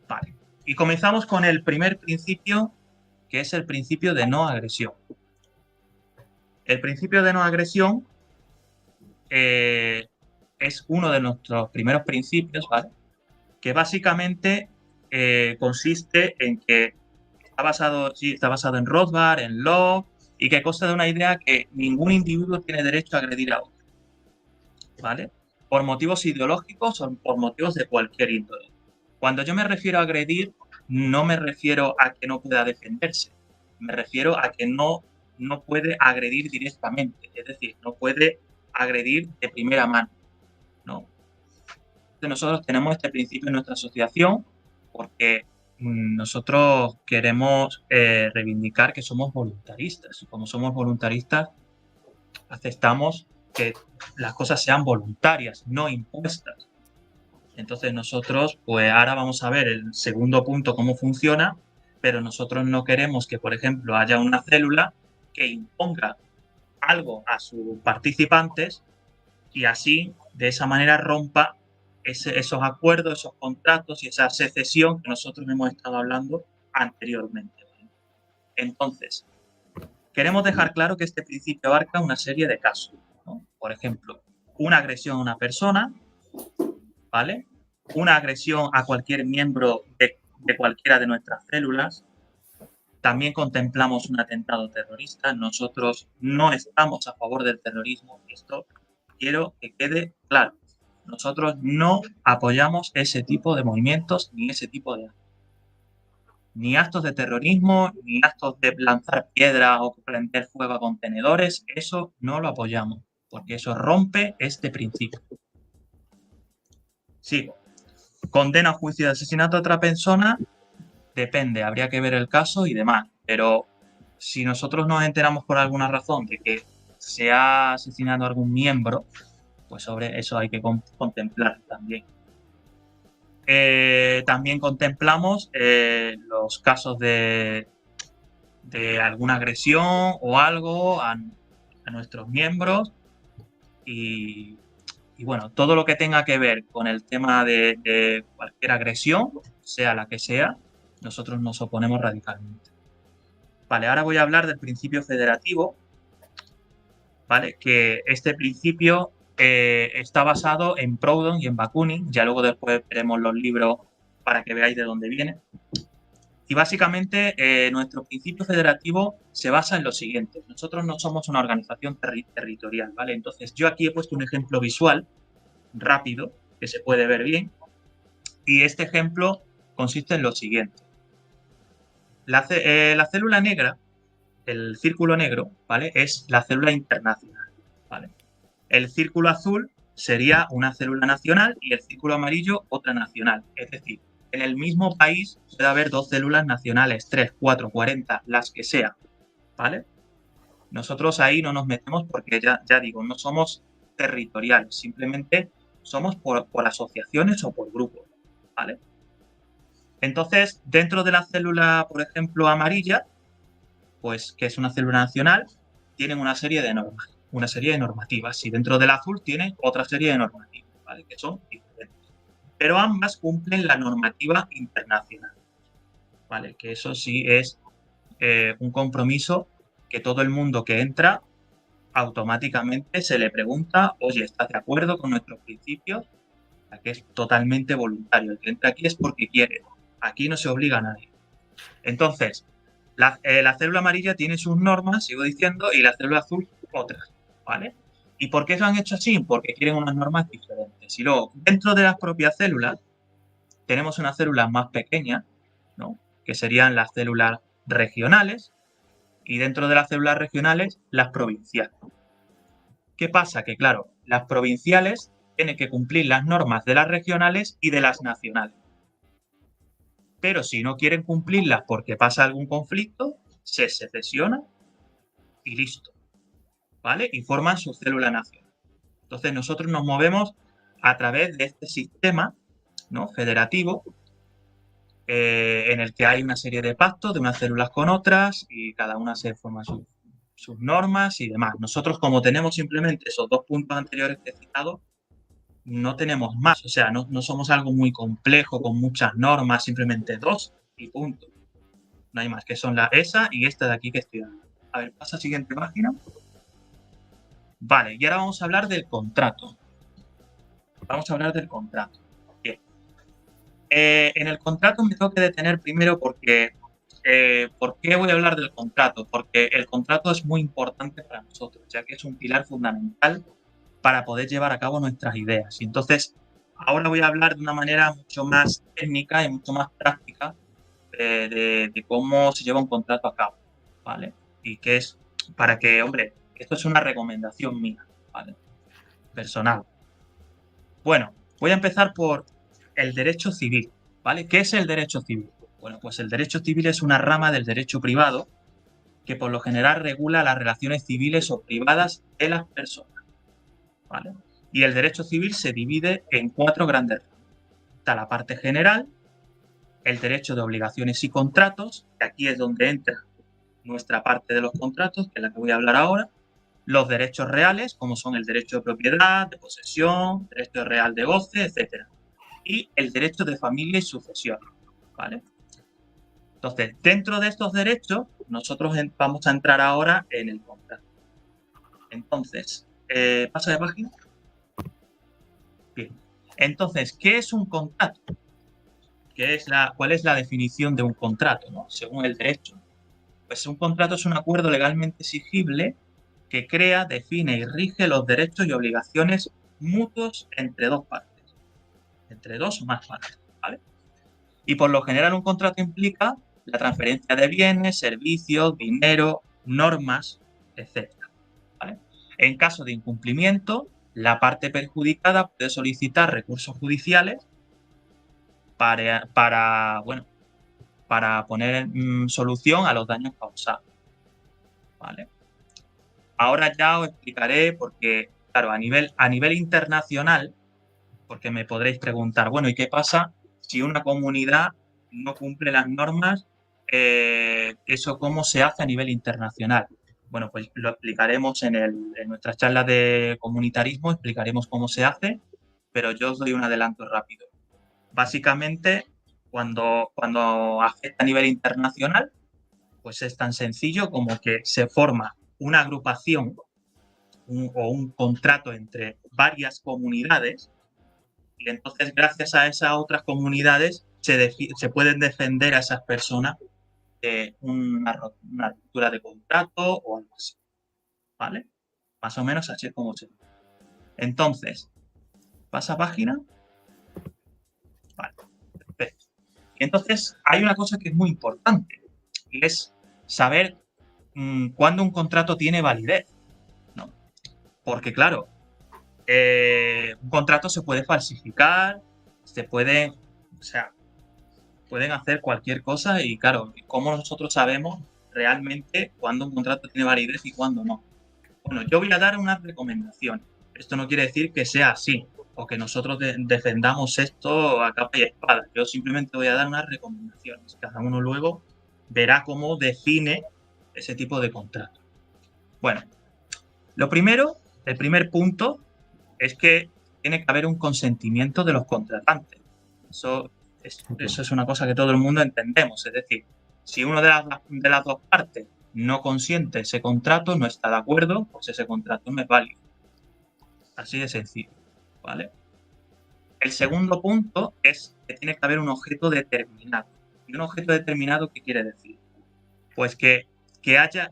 S3: Vale. Y comenzamos con el primer principio, que es el principio de no agresión. El principio de no agresión es uno de nuestros primeros principios, ¿vale? Que básicamente consiste en que está basado en Rothbard, en Locke, y que consta de una idea que ningún individuo tiene derecho a agredir a otro, ¿vale? Por motivos ideológicos o por motivos de cualquier índole. Cuando yo me refiero a agredir, no me refiero a que no pueda defenderse, me refiero a que no puede agredir directamente, es decir, no puede agredir de primera mano, ¿no? Entonces nosotros tenemos este principio en nuestra asociación porque nosotros queremos reivindicar que somos voluntaristas. Como somos voluntaristas, aceptamos que las cosas sean voluntarias, no impuestas. Entonces nosotros, pues ahora vamos a ver el segundo punto, cómo funciona, pero nosotros no queremos que, por ejemplo, haya una célula que imponga algo a sus participantes y así, de esa manera, rompa esos acuerdos, esos contratos y esa secesión que nosotros hemos estado hablando anteriormente. Entonces, queremos dejar claro que este principio abarca una serie de casos, ¿no? Por ejemplo, una agresión a una persona, ¿vale? Una agresión a cualquier miembro de cualquiera de nuestras células. También contemplamos un atentado terrorista. Nosotros no estamos a favor del terrorismo. Esto quiero que quede claro. Nosotros no apoyamos ese tipo de movimientos ni ese tipo de actos. Ni actos de terrorismo, ni actos de lanzar piedras o prender fuego a contenedores. Eso no lo apoyamos, porque eso rompe este principio. Sí, condena a juicio de asesinato a otra persona, depende, habría que ver el caso y demás. Pero si nosotros nos enteramos por alguna razón de que se ha asesinado a algún miembro, pues sobre eso hay que contemplar también. También contemplamos los casos de alguna agresión o algo a nuestros miembros y bueno, todo lo que tenga que ver con el tema de cualquier agresión, sea la que sea, nosotros nos oponemos radicalmente. Vale, ahora voy a hablar del principio federativo, ¿vale? Que este principio está basado en Proudhon y en Bakunin. Ya luego después veremos los libros para que veáis de dónde viene. Y básicamente nuestro principio federativo se basa en lo siguiente. Nosotros no somos una organización territorial, ¿vale? Entonces yo aquí he puesto un ejemplo visual rápido que se puede ver bien. Y este ejemplo consiste en lo siguiente. La célula negra, el círculo negro, ¿vale? Es la célula internacional, ¿vale? El círculo azul sería una célula nacional y el círculo amarillo otra nacional. Es decir, en el mismo país puede haber dos células nacionales, 3, 4, 40, las que sean, ¿vale? Nosotros ahí no nos metemos porque ya digo, no somos territoriales, simplemente somos por asociaciones o por grupos, ¿vale? Entonces, dentro de la célula, por ejemplo, amarilla, pues que es una célula nacional, tienen una serie de normas, una serie de normativas. Y dentro del azul tienen otra serie de normativas, ¿vale? Que son diferentes. Pero ambas cumplen la normativa internacional, ¿vale? Que eso sí es un compromiso que todo el mundo que entra automáticamente se le pregunta, oye, ¿estás de acuerdo con nuestros principios? Que es totalmente voluntario. El que entra aquí es porque quiere. Aquí no se obliga a nadie. Entonces, la célula amarilla tiene sus normas, sigo diciendo, y la célula azul otras, ¿vale? ¿Y por qué lo han hecho así? Porque quieren unas normas diferentes. Y luego, dentro de las propias células, tenemos unas células más pequeñas, ¿no? Que serían las células regionales, y dentro de las células regionales, las provinciales. ¿Qué pasa? Que, claro, las provinciales tienen que cumplir las normas de las regionales y de las nacionales. Pero si no quieren cumplirlas porque pasa algún conflicto, se secesiona y listo, ¿vale? Y forman su célula nacional. Entonces nosotros nos movemos a través de este sistema, ¿no? Federativo, en el que hay una serie de pactos de unas células con otras y cada una se forma sus normas y demás. Nosotros, como tenemos simplemente esos dos puntos anteriores que he citado, no tenemos más, o sea, no somos algo muy complejo con muchas normas, simplemente dos y punto. No hay más, que son esa y esta de aquí que estoy dando. A ver, pasa a la siguiente página. Vale, y ahora vamos a hablar del contrato. Vamos a hablar del contrato. Bien. En el contrato me tengo que detener primero porque ¿por qué voy a hablar del contrato? Porque el contrato es muy importante para nosotros, ya que es un pilar fundamental para poder llevar a cabo nuestras ideas. Y entonces, ahora voy a hablar de una manera mucho más técnica y mucho más práctica de cómo se lleva un contrato a cabo, ¿vale? Y que es para que, hombre, esto es una recomendación mía, ¿vale? Personal. Bueno, voy a empezar por el derecho civil, ¿vale? ¿Qué es el derecho civil? Bueno, pues el derecho civil es una rama del derecho privado que por lo general regula las relaciones civiles o privadas de las personas, ¿vale? Y el derecho civil se divide en 4 grandes ramas. Está la parte general, el derecho de obligaciones y contratos, que aquí es donde entra nuestra parte de los contratos, que es la que voy a hablar ahora. Los derechos reales, como son el derecho de propiedad, de posesión, derecho real de goce, etc. Y el derecho de familia y sucesión, ¿vale? Entonces, dentro de estos derechos, nosotros vamos a entrar ahora en el contrato. Entonces, ¿pasa de página? Bien. Entonces, ¿qué es un contrato? ¿Cuál es la definición de un contrato, ¿no? Según el derecho? Pues un contrato es un acuerdo legalmente exigible que crea, define y rige los derechos y obligaciones mutuos entre dos partes, entre dos o más partes, ¿vale? Y por lo general un contrato implica la transferencia de bienes, servicios, dinero, normas, etc., ¿vale? En caso de incumplimiento, la parte perjudicada puede solicitar recursos judiciales para poner solución a los daños causados, ¿vale? Ahora ya os explicaré porque, claro, a nivel internacional, porque me podréis preguntar, bueno, ¿y qué pasa si una comunidad no cumple las normas? ¿Eso cómo se hace a nivel internacional? Bueno, pues lo explicaremos en nuestras charlas de comunitarismo, explicaremos cómo se hace, pero yo os doy un adelanto rápido. Básicamente, cuando afecta a nivel internacional, pues es tan sencillo como que se forma una agrupación o un contrato entre varias comunidades y entonces gracias a esas otras comunidades se pueden defender a esas personas de una ruptura de contrato o algo así, ¿vale? Más o menos así es como se dice. Entonces, ¿pasa página? Vale, perfecto. Y entonces hay una cosa que es muy importante y es saber cuándo un contrato tiene validez, ¿no? Porque claro, un contrato se puede falsificar, pueden hacer cualquier cosa y claro, ¿cómo nosotros sabemos realmente cuándo un contrato tiene validez y cuándo no? Bueno, yo voy a dar unas recomendaciones. Esto no quiere decir que sea así o que nosotros defendamos esto a capa y espada. Yo simplemente voy a dar unas recomendaciones. Cada uno luego verá cómo define ese tipo de contrato. Bueno, lo primero, el primer punto es que tiene que haber un consentimiento de los contratantes. Eso es una cosa que todo el mundo entendemos. Es decir, si uno de las dos partes no consiente ese contrato, no está de acuerdo, pues ese contrato no es válido. Así de sencillo, ¿vale? El segundo punto es que tiene que haber un objeto determinado. ¿Y un objeto determinado qué quiere decir? Pues que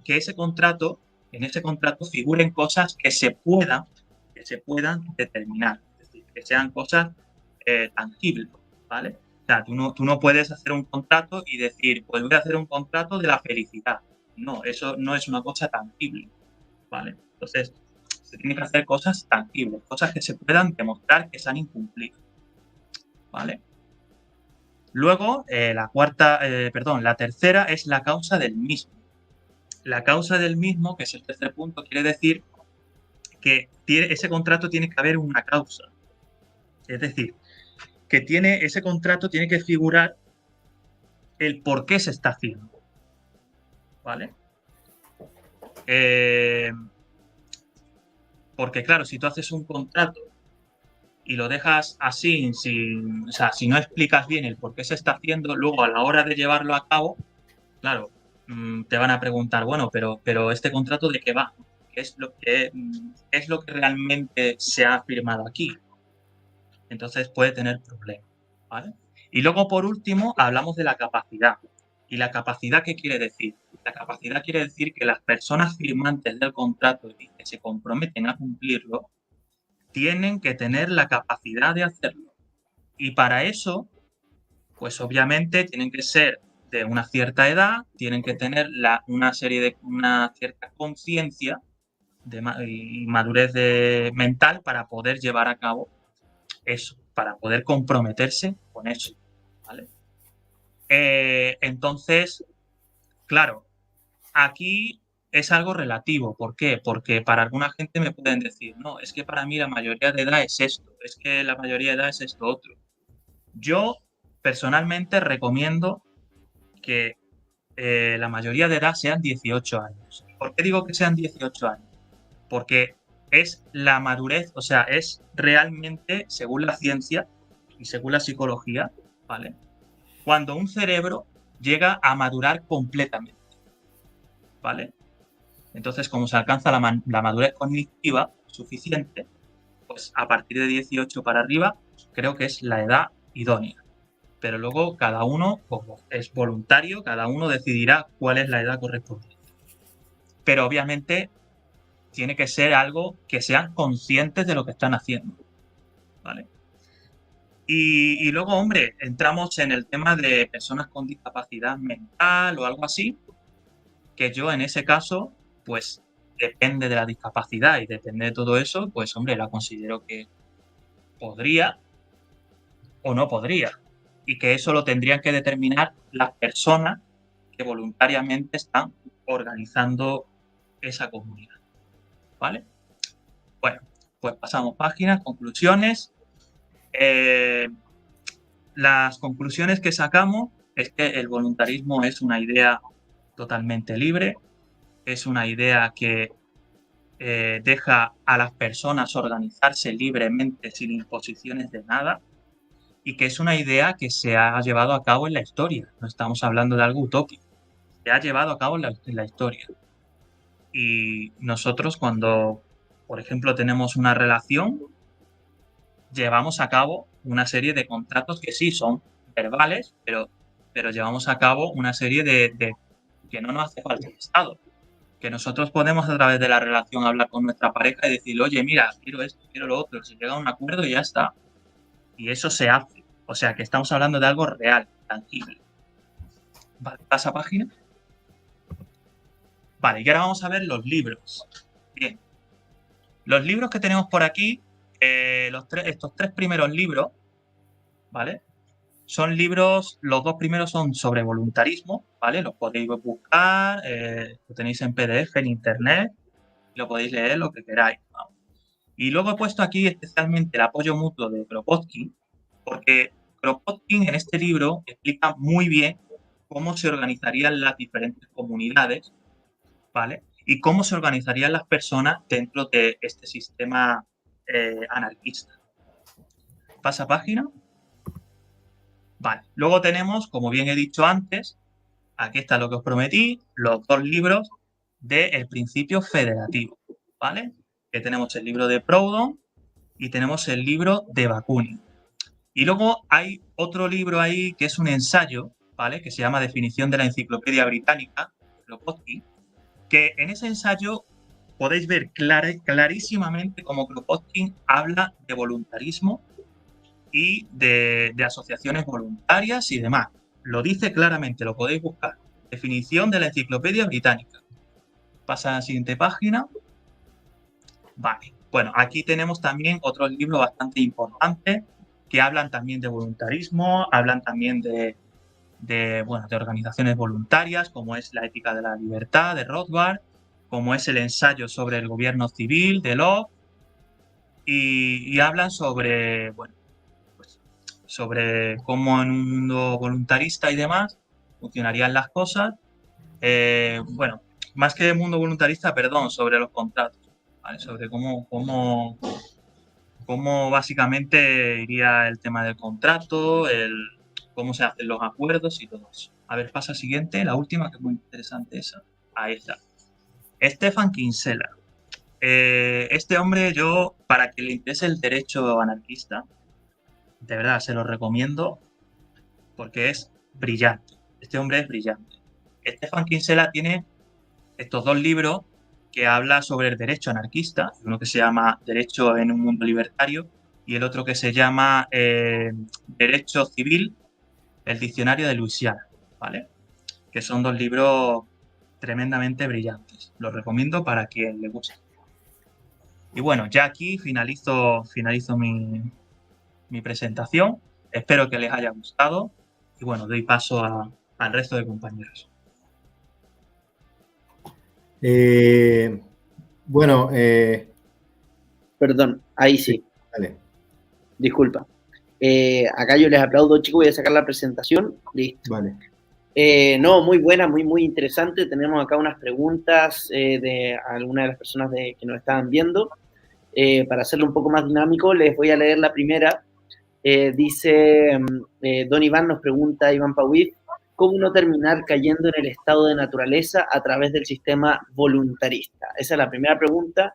S3: ese contrato, en ese contrato figuren cosas que se puedan determinar, es decir, que sean cosas tangibles, ¿vale? O sea, tú no puedes hacer un contrato y decir, pues voy a hacer un contrato de la felicidad. No, eso no es una cosa tangible, ¿vale? Entonces, se tienen que hacer cosas tangibles, cosas que se puedan demostrar que se han incumplido, ¿vale? Luego, la tercera es la causa del mismo. La causa del mismo, que es el tercer punto, quiere decir que ese contrato tiene que haber una causa. Es decir, que ese contrato tiene que figurar el por qué se está haciendo, ¿vale? Porque claro, si tú haces un contrato y lo dejas así, o sea, si no explicas bien el por qué se está haciendo, luego a la hora de llevarlo a cabo, claro, te van a preguntar, bueno, pero este contrato ¿de qué va? ¿Qué es lo que realmente se ha firmado aquí? Entonces puede tener problemas, ¿vale? Y luego, por último, hablamos de la capacidad. ¿Y la capacidad qué quiere decir? La capacidad quiere decir que las personas firmantes del contrato y que se comprometen a cumplirlo tienen que tener la capacidad de hacerlo. Y para eso, pues obviamente tienen que ser de una cierta edad, tienen que tener una cierta conciencia y madurez mental para poder llevar a cabo eso, para poder comprometerse con eso, ¿vale? Entonces, claro, aquí es algo relativo. ¿Por qué? Porque para alguna gente me pueden decir, no, es que para mí la mayoría de edad es esto, es que la mayoría de edad es esto otro. Yo personalmente recomiendo que la mayoría de edad sean 18 años. ¿Por qué digo que sean 18 años? Porque es la madurez, o sea, es realmente, según la ciencia y según la psicología, ¿vale? Cuando un cerebro llega a madurar completamente, ¿vale? Entonces, como se alcanza la madurez cognitiva suficiente, pues a partir de 18 para arriba, creo que es la edad idónea. Pero luego cada uno, como es voluntario, cada uno decidirá cuál es la edad correspondiente. Pero obviamente tiene que ser algo que sean conscientes de lo que están haciendo, ¿vale? Y luego, hombre, entramos en el tema de personas con discapacidad mental o algo así, que yo en ese caso, pues depende de la discapacidad y depende de todo eso, pues hombre, la considero que podría o no podría. Y que eso lo tendrían que determinar las personas que voluntariamente están organizando esa comunidad, ¿vale? Bueno, pues pasamos páginas, conclusiones. Las conclusiones que sacamos es que el voluntarismo es una idea totalmente libre, es una idea que deja a las personas organizarse libremente sin imposiciones de nada y que es una idea que se ha llevado a cabo en la historia. No estamos hablando de algo utópico, se ha llevado a cabo en la historia. Y nosotros cuando, por ejemplo, tenemos una relación, llevamos a cabo una serie de contratos que sí son verbales, pero llevamos a cabo una serie de que no nos hace falta el Estado. Que nosotros podemos a través de la relación hablar con nuestra pareja y decir, oye, mira, quiero esto, quiero lo otro, se llega a un acuerdo y ya está. Y eso se hace. O sea, que estamos hablando de algo real, tangible. Vale, pasa página. Vale, y ahora vamos a ver los libros. Bien. Los libros que tenemos por aquí, estos 3 primeros libros, ¿vale? Son libros, los 2 primeros son sobre voluntarismo, ¿vale? Los podéis buscar, lo tenéis en PDF, en internet, lo podéis leer lo que queráis, ¿no? Y luego he puesto aquí especialmente el apoyo mutuo de Kropotkin, porque Kropotkin en este libro explica muy bien cómo se organizarían las diferentes comunidades, ¿vale? Y cómo se organizarían las personas dentro de este sistema anarquista. Pasa página. Vale, luego tenemos, como bien he dicho antes, aquí está lo que os prometí, los 2 libros del principio federativo, ¿vale? Que tenemos el libro de Proudhon y tenemos el libro de Bakunin. Y luego hay otro libro ahí que es un ensayo, ¿vale? Que se llama Definición de la Enciclopedia Británica, Kropotkin, que en ese ensayo podéis ver clarísimamente cómo Kropotkin habla de voluntarismo y de asociaciones voluntarias y demás. Lo dice claramente, lo podéis buscar. Definición de la Enciclopedia Británica. Pasa a la siguiente página. Vale. Bueno, aquí tenemos también otros libros bastante importantes que hablan también de voluntarismo, hablan también de organizaciones voluntarias, como es La ética de la libertad, de Rothbard, como es el ensayo sobre el gobierno civil, de Locke, y hablan sobre, sobre cómo en un mundo voluntarista y demás funcionarían las cosas. Más que mundo voluntarista, perdón, sobre los contratos, ¿vale? Sobre cómo básicamente iría el tema del contrato, cómo se hacen los acuerdos y todo eso. A ver, pasa siguiente, la última, que es muy interesante esa. Ahí está. Stefan Kinsella. Este hombre, yo, para que le interese el derecho anarquista, de verdad, se lo recomiendo porque es brillante. Este hombre es brillante. Stefan Kinsella tiene estos dos libros que habla sobre el derecho anarquista, uno que se llama Derecho en un mundo libertario y el otro que se llama Derecho Civil, el diccionario de Luisiana, ¿vale? Que son dos libros tremendamente brillantes. Los recomiendo para quien le guste. Y bueno, ya aquí finalizo mi presentación. Espero que les haya gustado y bueno, doy paso al resto de compañeros.
S2: Bueno,
S1: Perdón, ahí sí.
S2: dale.
S1: Disculpa. Acá yo les aplaudo, chicos, voy a sacar la presentación. Listo.
S2: Vale.
S1: No, muy buena, muy interesante. Tenemos acá unas preguntas de algunas de las personas que nos estaban viendo. Para hacerlo un poco más dinámico, les voy a leer la primera. Dice, Don Iván nos pregunta, Iván Pauif, ¿cómo no terminar cayendo en el estado de naturaleza a través del sistema voluntarista? Esa es la primera pregunta.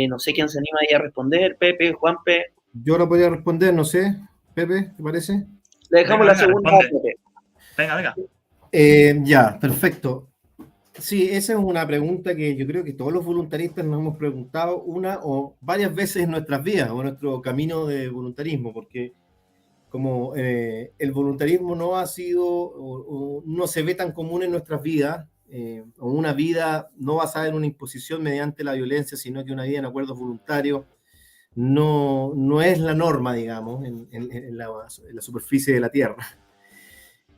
S1: No sé quién se anima ahí a responder, Pepe, Juanpe.
S2: Yo no podría responder, no sé. Pepe, ¿te parece?
S1: Le dejamos la segunda a
S3: Pepe. Venga.
S2: Ya, perfecto. Sí, esa es una pregunta que yo creo que todos los voluntaristas nos hemos preguntado una o varias veces en nuestras vidas o en nuestro camino de voluntarismo, porque como el voluntarismo no ha sido o no se ve tan común en nuestras vidas, o una vida no basada en una imposición mediante la violencia, sino que una vida en acuerdos voluntarios, no es la norma, digamos, en la superficie de la Tierra.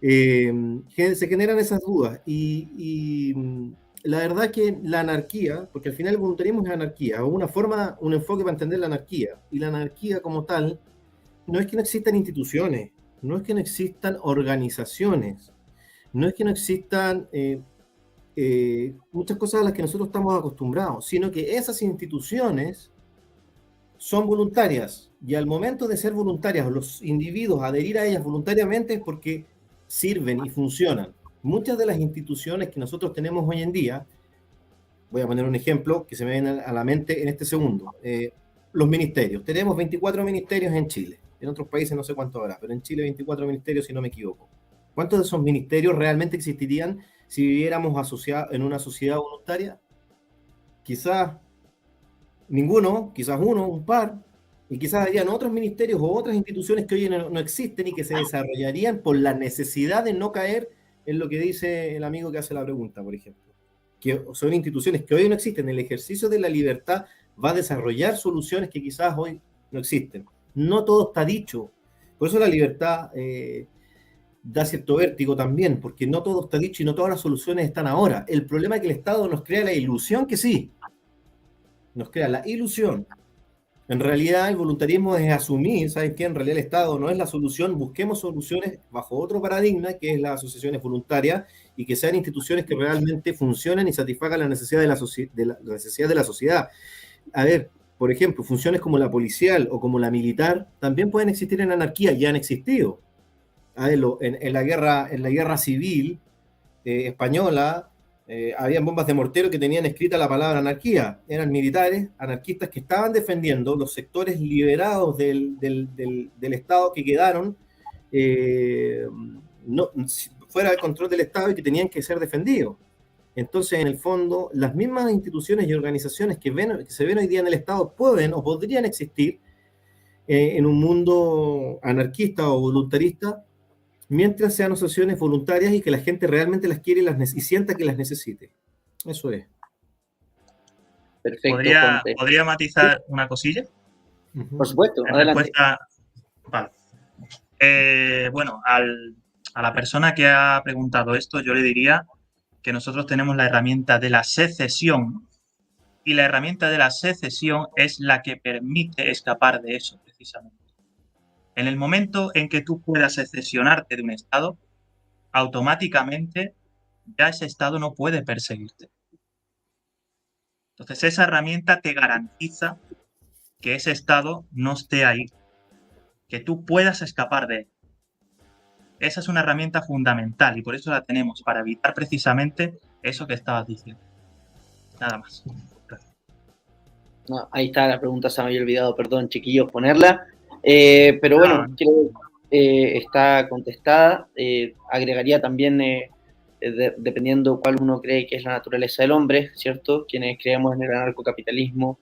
S2: Se generan esas dudas y la verdad que la anarquía, porque al final el voluntarismo es anarquía, o una forma, un enfoque para entender la anarquía, y la anarquía como tal no es que no existan instituciones, no es que no existan organizaciones, no es que no existan muchas cosas a las que nosotros estamos acostumbrados, sino que esas instituciones son voluntarias, y al momento de ser voluntarias, los individuos adherir a ellas voluntariamente es porque sirven y funcionan. Muchas de las instituciones que nosotros tenemos hoy en día, voy a poner un ejemplo que se me viene a la mente en este segundo, los ministerios. Tenemos 24 ministerios en Chile, en otros países no sé cuánto habrá, pero en Chile 24 ministerios si no me equivoco. ¿Cuántos de esos ministerios realmente existirían si viviéramos en una sociedad voluntaria? Quizás ninguno, quizás uno, un par, y quizás habrían otros ministerios o otras instituciones que hoy no existen y que se desarrollarían por la necesidad de no caer en lo que dice el amigo que hace la pregunta, por ejemplo. Que son instituciones que hoy no existen. El ejercicio de la libertad va a desarrollar soluciones que quizás hoy no existen. No todo está dicho. Por eso la libertad da cierto vértigo también, porque no todo está dicho y no todas las soluciones están ahora. El problema es que el Estado nos crea la ilusión que sí. Nos crea la ilusión. En realidad el voluntarismo es asumir, ¿sabes qué? En realidad el Estado no es la solución, busquemos soluciones bajo otro paradigma, que es las asociaciones voluntarias, y que sean instituciones que realmente funcionen y satisfagan la necesidad de la sociedad. A ver, por ejemplo, funciones como la policial o como la militar también pueden existir en anarquía, ya han existido. A ver, en la guerra civil española, habían bombas de mortero que tenían escrita la palabra anarquía. Eran militares, anarquistas que estaban defendiendo los sectores liberados del Estado que quedaron fuera del control del Estado y que tenían que ser defendidos. Entonces, en el fondo, las mismas instituciones y organizaciones que se ven hoy día en el Estado pueden o podrían existir en un mundo anarquista o voluntarista, mientras sean asociaciones voluntarias y que la gente realmente las quiere y sienta que las necesite. Eso es.
S1: Perfecto.
S3: ¿Podría matizar una cosilla?
S1: Por supuesto, adelante.
S3: Vale. Bueno, a la persona que ha preguntado esto, yo le diría que nosotros tenemos la herramienta de la secesión, y la herramienta de la secesión es la que permite escapar de eso, precisamente. En el momento en que tú puedas secesionarte de un Estado, automáticamente ya ese Estado no puede perseguirte. Entonces, esa herramienta te garantiza que ese Estado no esté ahí, que tú puedas escapar de él. Esa es una herramienta fundamental y por eso la tenemos, para evitar precisamente eso que estabas diciendo. Nada más.
S1: No, ahí está la pregunta, se me había olvidado, perdón, chiquillos, ponerla. Pero bueno, creo que está contestada. Agregaría también dependiendo cuál uno cree que es la naturaleza del hombre, ¿cierto? Quienes creemos en el anarcocapitalismo,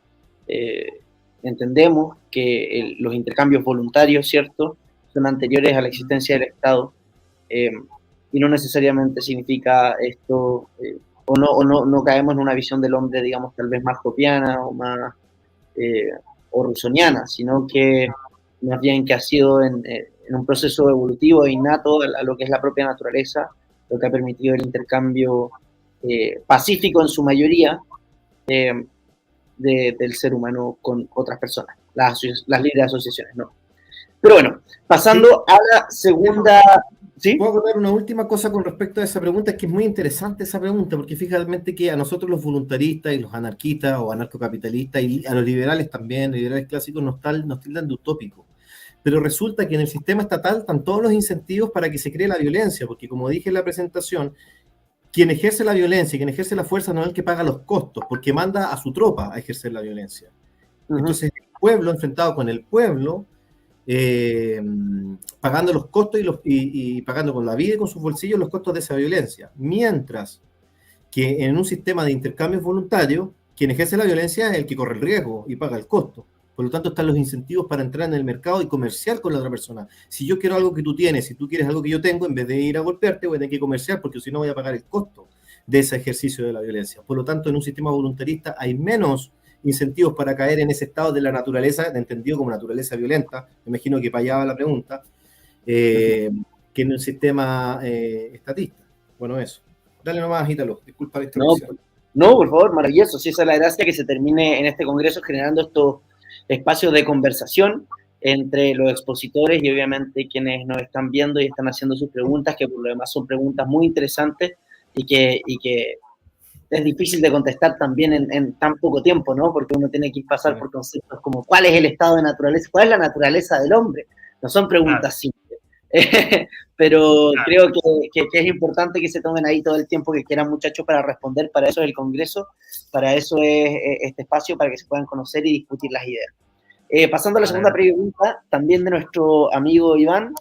S1: entendemos que los intercambios voluntarios, ¿cierto?, son anteriores a la existencia del Estado, y no necesariamente significa esto, no caemos en una visión del hombre, digamos, tal vez más hobbesiana o rusoniana, sino que más bien que ha sido en un proceso evolutivo e innato a lo que es la propia naturaleza, lo que ha permitido el intercambio pacífico en su mayoría del ser humano con otras personas, las libres asociaciones, ¿no? Pero bueno, pasando a la segunda... ¿Sí?
S2: Puedo contar una última cosa con respecto a esa pregunta, es que es muy interesante esa pregunta, porque fíjate que a nosotros los voluntaristas y los anarquistas o anarcocapitalistas y a los liberales también, los liberales clásicos, nos tildan de utópicos. Pero resulta que en el sistema estatal están todos los incentivos para que se cree la violencia, porque como dije en la presentación, quien ejerce la violencia, quien ejerce la fuerza no es el que paga los costos, porque manda a su tropa a ejercer la violencia. Entonces el pueblo enfrentado con el pueblo, pagando los costos y pagando con la vida y con sus bolsillos los costos de esa violencia. Mientras que en un sistema de intercambios voluntarios, quien ejerce la violencia es el que corre el riesgo y paga el costo. Por lo tanto, están los incentivos para entrar en el mercado y comerciar con la otra persona. Si yo quiero algo que tú tienes, si tú quieres algo que yo tengo, en vez de ir a golpearte, voy a tener que comerciar porque si no voy a pagar el costo de ese ejercicio de la violencia. Por lo tanto, en un sistema voluntarista hay menos incentivos para caer en ese estado de la naturaleza, entendido como naturaleza violenta, me imagino que para allá va la pregunta, que en un sistema estatista. Bueno, eso. Dale nomás, Ítalo, disculpa la interrupción.
S1: No, por favor, maravilloso. Si esa es la gracia, que se termine en este congreso generando estos espacios de conversación entre los expositores y obviamente quienes nos están viendo y están haciendo sus preguntas, que por lo demás son preguntas muy interesantes y que es difícil de contestar también en tan poco tiempo, ¿no? Porque uno tiene que pasar por conceptos como ¿cuál es el estado de naturaleza? ¿Cuál es la naturaleza del hombre? No son preguntas simples. Pero creo que es importante que se tomen ahí todo el tiempo que quieran, muchachos, para responder. Para eso es el Congreso, para eso es este espacio, para que se puedan conocer y discutir las ideas. Pasando a la segunda pregunta, también de nuestro amigo Iván,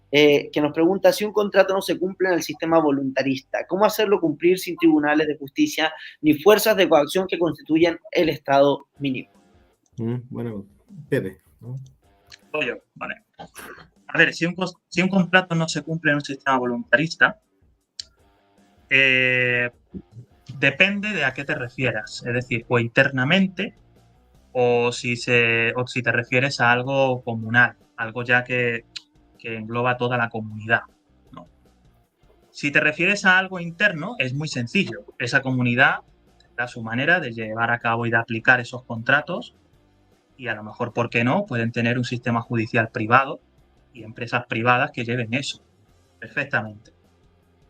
S1: que nos pregunta: si un contrato no se cumple en el sistema voluntarista, ¿cómo hacerlo cumplir sin tribunales de justicia ni fuerzas de coacción que constituyan el Estado mínimo?
S2: Bueno, Pepe, ¿no?
S3: Yo, vale. A ver, si un contrato no se cumple en un sistema voluntarista, depende de a qué te refieras. Es decir, o internamente o si te refieres a algo comunal, algo ya que engloba toda la comunidad, ¿no? Si te refieres a algo interno, es muy sencillo. Esa comunidad tendrá su manera de llevar a cabo y de aplicar esos contratos y a lo mejor, ¿por qué no?, pueden tener un sistema judicial privado y empresas privadas que lleven eso perfectamente,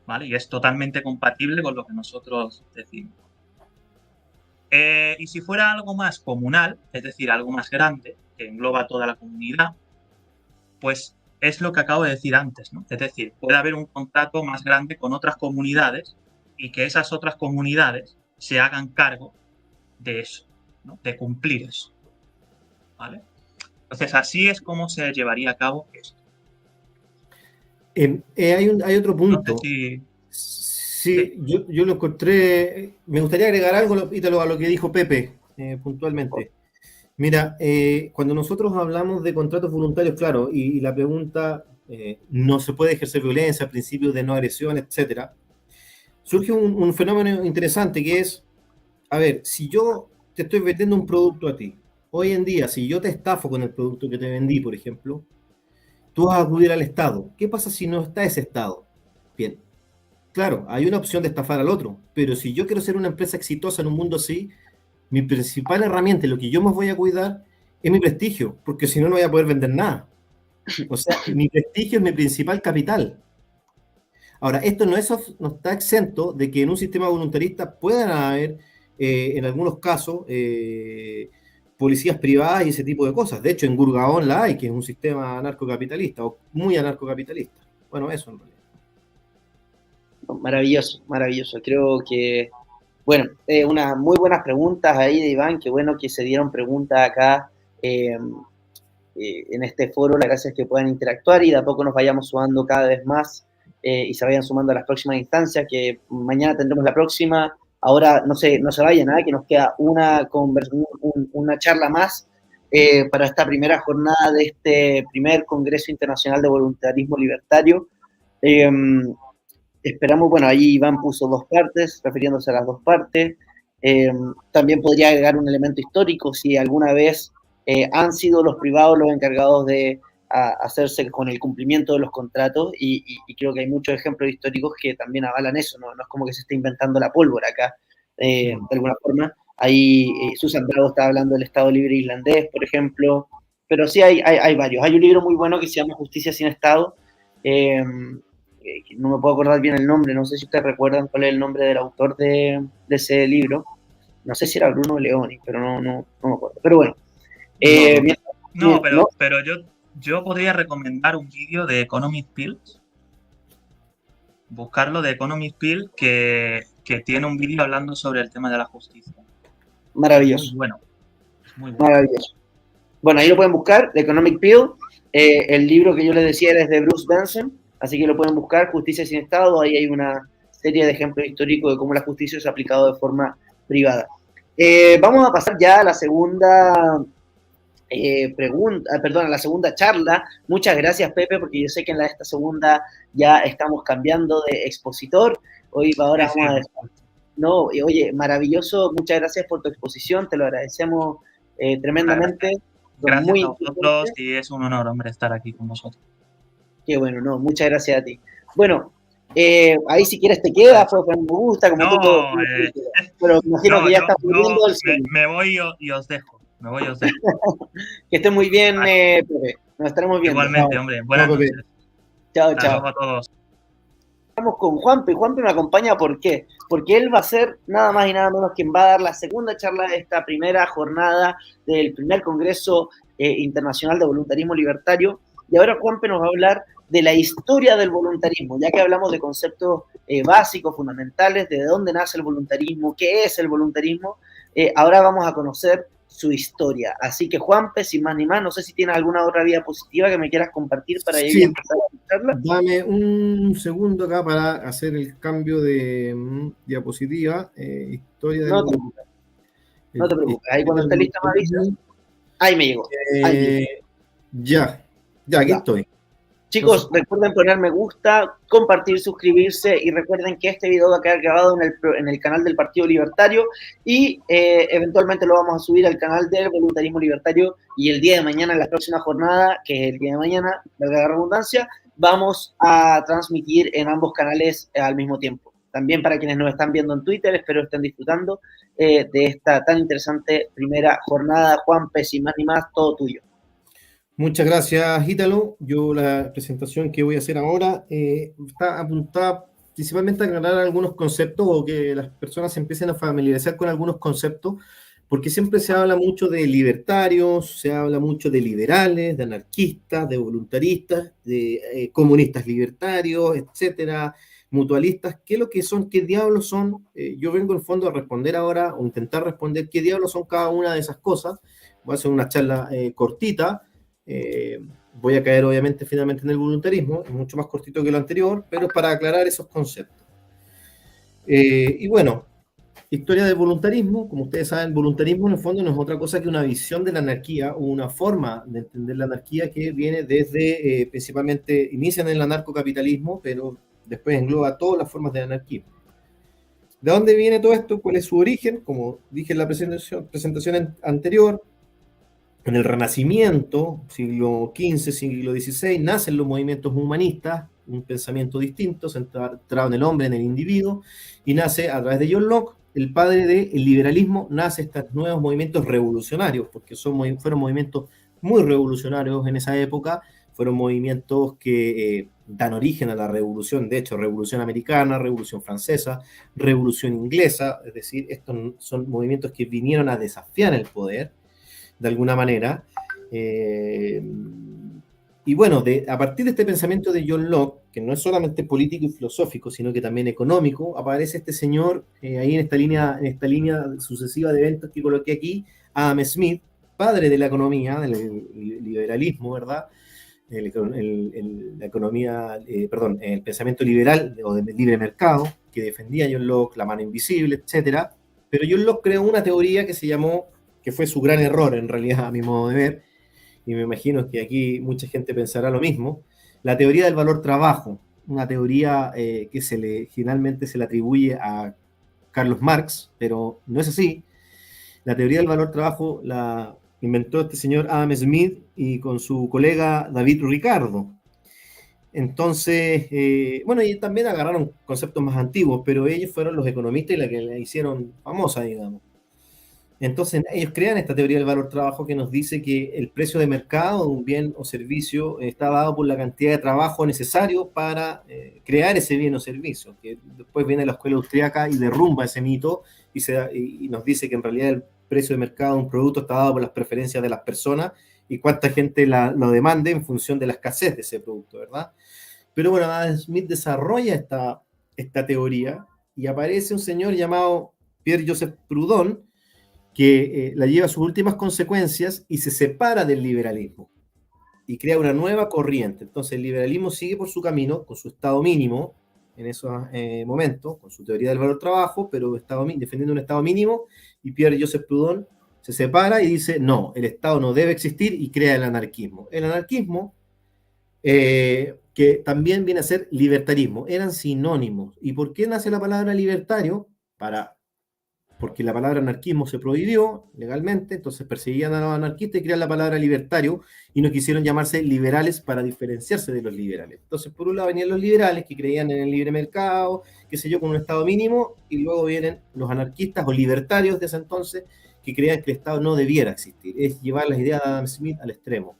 S3: ¿vale? Y es totalmente compatible con lo que nosotros decimos. Y si fuera algo más comunal, es decir, algo más grande, que engloba toda la comunidad, pues es lo que acabo de decir antes, ¿no? Es decir, puede haber un contrato más grande con otras comunidades y que esas otras comunidades se hagan cargo de eso, ¿no? De cumplir eso, ¿vale? Entonces, así es como se llevaría a cabo esto.
S2: Hay otro punto.
S3: No sé si...
S2: Sí, yo lo encontré. Me gustaría agregar algo, Ítalo, a lo que dijo Pepe, puntualmente. Mira, cuando nosotros hablamos de contratos voluntarios, claro, y la pregunta, no se puede ejercer violencia, principios de no agresión, etcétera, surge un fenómeno interesante que es, a ver, si yo te estoy vendiendo un producto a ti, hoy en día, si yo te estafo con el producto que te vendí, por ejemplo, tú vas a acudir al Estado. ¿Qué pasa si no está ese Estado? Bien, claro, hay una opción de estafar al otro, pero si yo quiero ser una empresa exitosa en un mundo así, mi principal herramienta, lo que yo más voy a cuidar, es mi prestigio, porque si no, no voy a poder vender nada. O sea, mi prestigio es mi principal capital. Ahora, esto no está exento de que en un sistema voluntarista puedan haber, en algunos casos, policías privadas y ese tipo de cosas. De hecho, en Gurgaón la hay, que es un sistema anarcocapitalista, o muy anarcocapitalista. Bueno, eso en realidad.
S1: Maravilloso, maravilloso. Creo que, bueno, unas muy buenas preguntas ahí de Iván. Qué bueno que se dieron preguntas acá en este foro. La gracia es que puedan interactuar y de a poco nos vayamos sumando cada vez más y se vayan sumando a las próximas instancias, que mañana tendremos la próxima. Ahora no se vayan, que nos queda una charla más para esta primera jornada de este primer Congreso Internacional de Voluntarismo Libertario. Esperamos, bueno, ahí Iván puso 2 partes, refiriéndose a las 2 partes. También podría agregar un elemento histórico, si alguna vez han sido los privados los encargados de hacerse con el cumplimiento de los contratos, y creo que hay muchos ejemplos históricos que también avalan eso, no es como que se esté inventando la pólvora acá, de alguna forma. Ahí Susan Bravo está hablando del Estado Libre Irlandés, por ejemplo, pero sí hay varios. Hay un libro muy bueno que se llama Justicia sin Estado, no me puedo acordar bien el nombre, no sé si ustedes recuerdan cuál es el nombre del autor de ese libro, no sé si era Bruno Leoni, pero no me acuerdo, pero bueno.
S3: Pero yo podría recomendar un vídeo de Economic Pills, buscarlo de Economic Pills, que tiene un vídeo hablando sobre el tema de la justicia.
S1: Maravilloso.
S3: Es muy bueno.
S1: Maravilloso. Bueno, ahí lo pueden buscar, The Economic Pill. El libro que yo les decía es de Bruce Benson, así que lo pueden buscar, Justicia sin Estado. Ahí hay una serie de ejemplos históricos de cómo la justicia se ha aplicado de forma privada. Vamos a pasar ya a la segunda a la segunda charla. Muchas gracias, Pepe, porque yo sé que en esta segunda ya estamos cambiando de expositor. Hoy ahora
S3: sí,
S1: vamos a... No, oye, maravilloso, muchas gracias por tu exposición, te lo agradecemos tremendamente.
S3: Gracias a vosotros y es un honor, hombre, estar aquí con vosotros.
S1: Qué bueno, no, muchas gracias a ti. Bueno, ahí si quieres te quedas, puedes poner me gusta, como tú. Pero imagino que ya estás viendo el cine.
S3: Me voy y os dejo.
S1: Que esté muy bien, Pepe. Nos estaremos viendo.
S3: Igualmente, hombre. Buenas noches.
S1: Chao.
S3: Hasta luego a todos.
S1: Estamos con Juanpe. Juanpe me acompaña, ¿por qué? Porque él va a ser nada más y nada menos quien va a dar la segunda charla de esta primera jornada del primer Congreso Internacional de Voluntarismo Libertario. Y ahora Juanpe nos va a hablar de la historia del voluntarismo, ya que hablamos de conceptos básicos, fundamentales, de dónde nace el voluntarismo, qué es el voluntarismo. Ahora vamos a conocer su historia. Así que, Juanpe, sin más ni más, no sé si tienes alguna otra diapositiva que me quieras compartir para
S2: sí,
S1: empezar a escucharla.
S2: Dame un segundo acá para hacer el cambio de diapositiva. Historia del...
S1: No te preocupes, ahí cuando esté lista me avisas. Ahí me llegó.
S2: Ya, aquí estoy.
S1: Chicos, recuerden poner me gusta, compartir, suscribirse, y recuerden que este video va a quedar grabado en el canal del Partido Libertario, y eventualmente lo vamos a subir al canal del Voluntarismo Libertario, y el día de mañana, en la próxima jornada, que es el día de mañana, valga la redundancia, vamos a transmitir en ambos canales al mismo tiempo. También para quienes nos están viendo en Twitter, espero estén disfrutando de esta tan interesante primera jornada. Juanpe, sin más ni más, todo tuyo.
S2: Muchas gracias, Ítalo. Yo la presentación que voy a hacer ahora está apuntada principalmente a aclarar algunos conceptos, o que las personas se empiecen a familiarizar con algunos conceptos, porque siempre se habla mucho de libertarios, se habla mucho de liberales, de anarquistas, de voluntaristas, de comunistas libertarios, etcétera, mutualistas. ¿Qué es lo que son? ¿Qué diablos son? Yo vengo en fondo a responder ahora, o intentar responder qué diablos son cada una de esas cosas. Voy a hacer una charla cortita. Voy a caer obviamente finalmente en el voluntarismo, es mucho más cortito que lo anterior, pero es para aclarar esos conceptos. Y bueno, historia del voluntarismo. Como ustedes saben, el voluntarismo en el fondo no es otra cosa que una visión de la anarquía, o una forma de entender la anarquía que viene desde, principalmente, inicia en el anarcocapitalismo, pero después engloba todas las formas de anarquía. ¿De dónde viene todo esto? ¿Cuál es su origen? Como dije en la presentación anterior, en el Renacimiento, siglo XV, siglo XVI, nacen los movimientos humanistas, un pensamiento distinto, centrado en el hombre, en el individuo, y nace a través de John Locke, el padre del liberalismo, nace estos nuevos movimientos revolucionarios, porque fueron movimientos muy revolucionarios en esa época, fueron movimientos que dan origen a la revolución, de hecho, revolución americana, revolución francesa, revolución inglesa, es decir, estos son movimientos que vinieron a desafiar el poder, de alguna manera. Y bueno, a partir de este pensamiento de John Locke, que no es solamente político y filosófico, sino que también económico, aparece este señor ahí en esta línea sucesiva de eventos que coloqué aquí, Adam Smith, padre de la economía, del liberalismo, ¿verdad? la economía, el pensamiento liberal o de libre mercado, que defendía John Locke, la mano invisible, etcétera. Pero John Locke creó una teoría que se llamó, que fue su gran error en realidad a mi modo de ver, y me imagino que aquí mucha gente pensará lo mismo, la teoría del valor trabajo, una teoría que finalmente se le atribuye a Carlos Marx, pero no es así. La teoría del valor trabajo la inventó este señor Adam Smith y con su colega David Ricardo. Entonces, bueno, y también agarraron conceptos más antiguos, pero ellos fueron los economistas y la que la hicieron famosa, digamos. Entonces, ellos crean esta teoría del valor trabajo que nos dice que el precio de mercado de un bien o servicio está dado por la cantidad de trabajo necesario para crear ese bien o servicio, que después viene la escuela austríaca y derrumba ese mito y nos dice que en realidad el precio de mercado de un producto está dado por las preferencias de las personas y cuánta gente lo demande en función de la escasez de ese producto, ¿verdad? Pero bueno, Adam Smith desarrolla esta teoría y aparece un señor llamado Pierre-Joseph Proudhon, que la lleva a sus últimas consecuencias y se separa del liberalismo y crea una nueva corriente. Entonces el liberalismo sigue por su camino, con su estado mínimo en esos momentos, con su teoría del valor trabajo, pero defendiendo un estado mínimo, y Pierre-Joseph Proudhon se separa y dice, no, el Estado no debe existir, y crea el anarquismo. El anarquismo, que también viene a ser libertarismo, eran sinónimos. ¿Y por qué nace la palabra libertario? Porque la palabra anarquismo se prohibió legalmente, entonces perseguían a los anarquistas y crearon la palabra libertario y no quisieron llamarse liberales para diferenciarse de los liberales. Entonces, por un lado venían los liberales que creían en el libre mercado, qué sé yo, con un Estado mínimo, y luego vienen los anarquistas o libertarios de ese entonces que creían que el Estado no debiera existir. Es llevar las ideas de Adam Smith al extremo.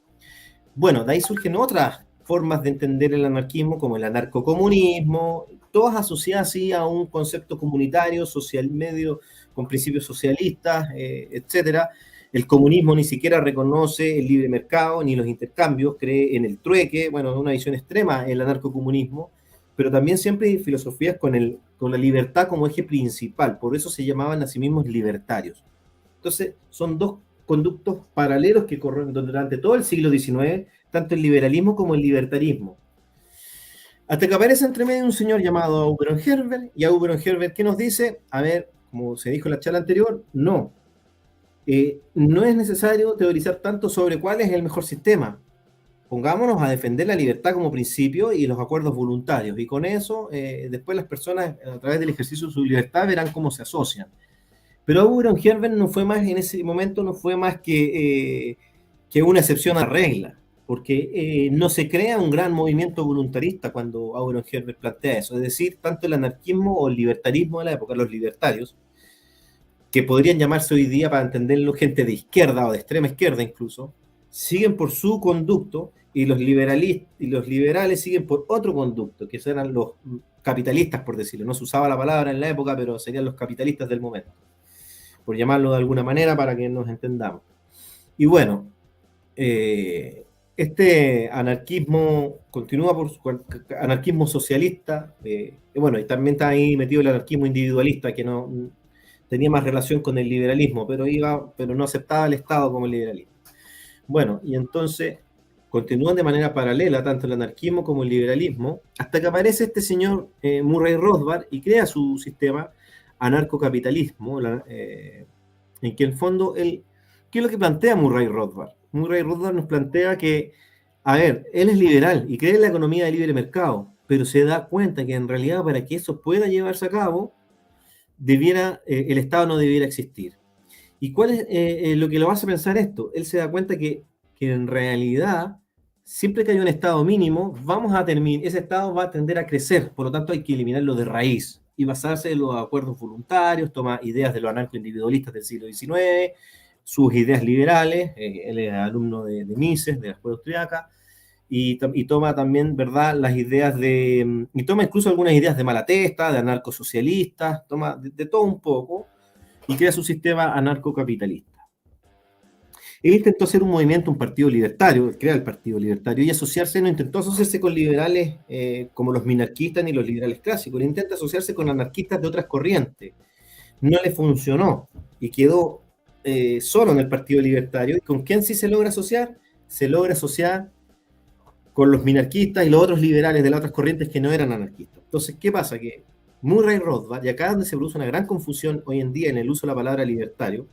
S2: Bueno, de ahí surgen otras formas de entender el anarquismo, como el anarcocomunismo, todas asociadas así a un concepto comunitario, social medio, con principios socialistas, etcétera. El comunismo ni siquiera reconoce el libre mercado ni los intercambios, cree en el trueque, bueno, una visión extrema el anarcocomunismo, pero también siempre hay filosofías con la libertad como eje principal, por eso se llamaban a sí mismos libertarios. Entonces, son dos conductos paralelos que corren durante todo el siglo XIX, tanto el liberalismo como el libertarismo. Hasta que aparece entre medio un señor llamado Auberon Herbert, y Auberon Herbert, ¿qué nos dice? A ver, como se dijo en la charla anterior, no es necesario teorizar tanto sobre cuál es el mejor sistema. Pongámonos a defender la libertad como principio y los acuerdos voluntarios, y con eso después las personas a través del ejercicio de su libertad verán cómo se asocian. Pero Auberon Herbert no fue más, en ese momento no fue más que una excepción a la regla, porque no se crea un gran movimiento voluntarista cuando Auberon Herbert plantea eso, es decir, tanto el anarquismo o el libertarismo de la época, los libertarios, que podrían llamarse hoy día, para entenderlo, gente de izquierda o de extrema izquierda incluso, siguen por su conducto, y los liberales siguen por otro conducto, que eran los capitalistas, por decirlo. No se usaba la palabra en la época, pero serían los capitalistas del momento, por llamarlo de alguna manera para que nos entendamos. Y bueno, este anarquismo continúa por su anarquismo socialista, bueno, y también está ahí metido el anarquismo individualista, que no tenía más relación con el liberalismo, pero no aceptaba el Estado como el liberalismo. Bueno, y entonces continúan de manera paralela tanto el anarquismo como el liberalismo, hasta que aparece este señor Murray Rothbard y crea su sistema anarcocapitalismo, en que en el fondo, ¿qué es lo que plantea Murray Rothbard? Murray Rothbard nos plantea que, a ver, él es liberal y cree en la economía de libre mercado, pero se da cuenta que en realidad para que eso pueda llevarse a cabo, el Estado no debiera existir. ¿Y cuál es lo que lo hace pensar esto? Él se da cuenta que en realidad, siempre que hay un Estado mínimo, ese Estado va a tender a crecer, por lo tanto hay que eliminarlo de raíz y basarse en los acuerdos voluntarios, toma ideas de los anarcoindividualistas del siglo XIX, sus ideas liberales, él es alumno de Mises, de la escuela austríaca, y toma también, ¿verdad?, y toma incluso algunas ideas de Malatesta, de anarcosocialistas, toma de todo un poco, y crea su sistema anarcocapitalista. Él intentó hacer un partido libertario, crea el Partido Libertario, y no intentó asociarse con liberales como los minarquistas ni los liberales clásicos, él intenta asociarse con anarquistas de otras corrientes. No le funcionó, y quedó solo en el Partido Libertario. ¿Y con quién sí se logra asociar? Se logra asociar con los minarquistas y los otros liberales de las otras corrientes que no eran anarquistas. Entonces, ¿qué pasa? Que Murray Rothbard, y acá es donde se produce una gran confusión hoy en día en el uso de la palabra libertario,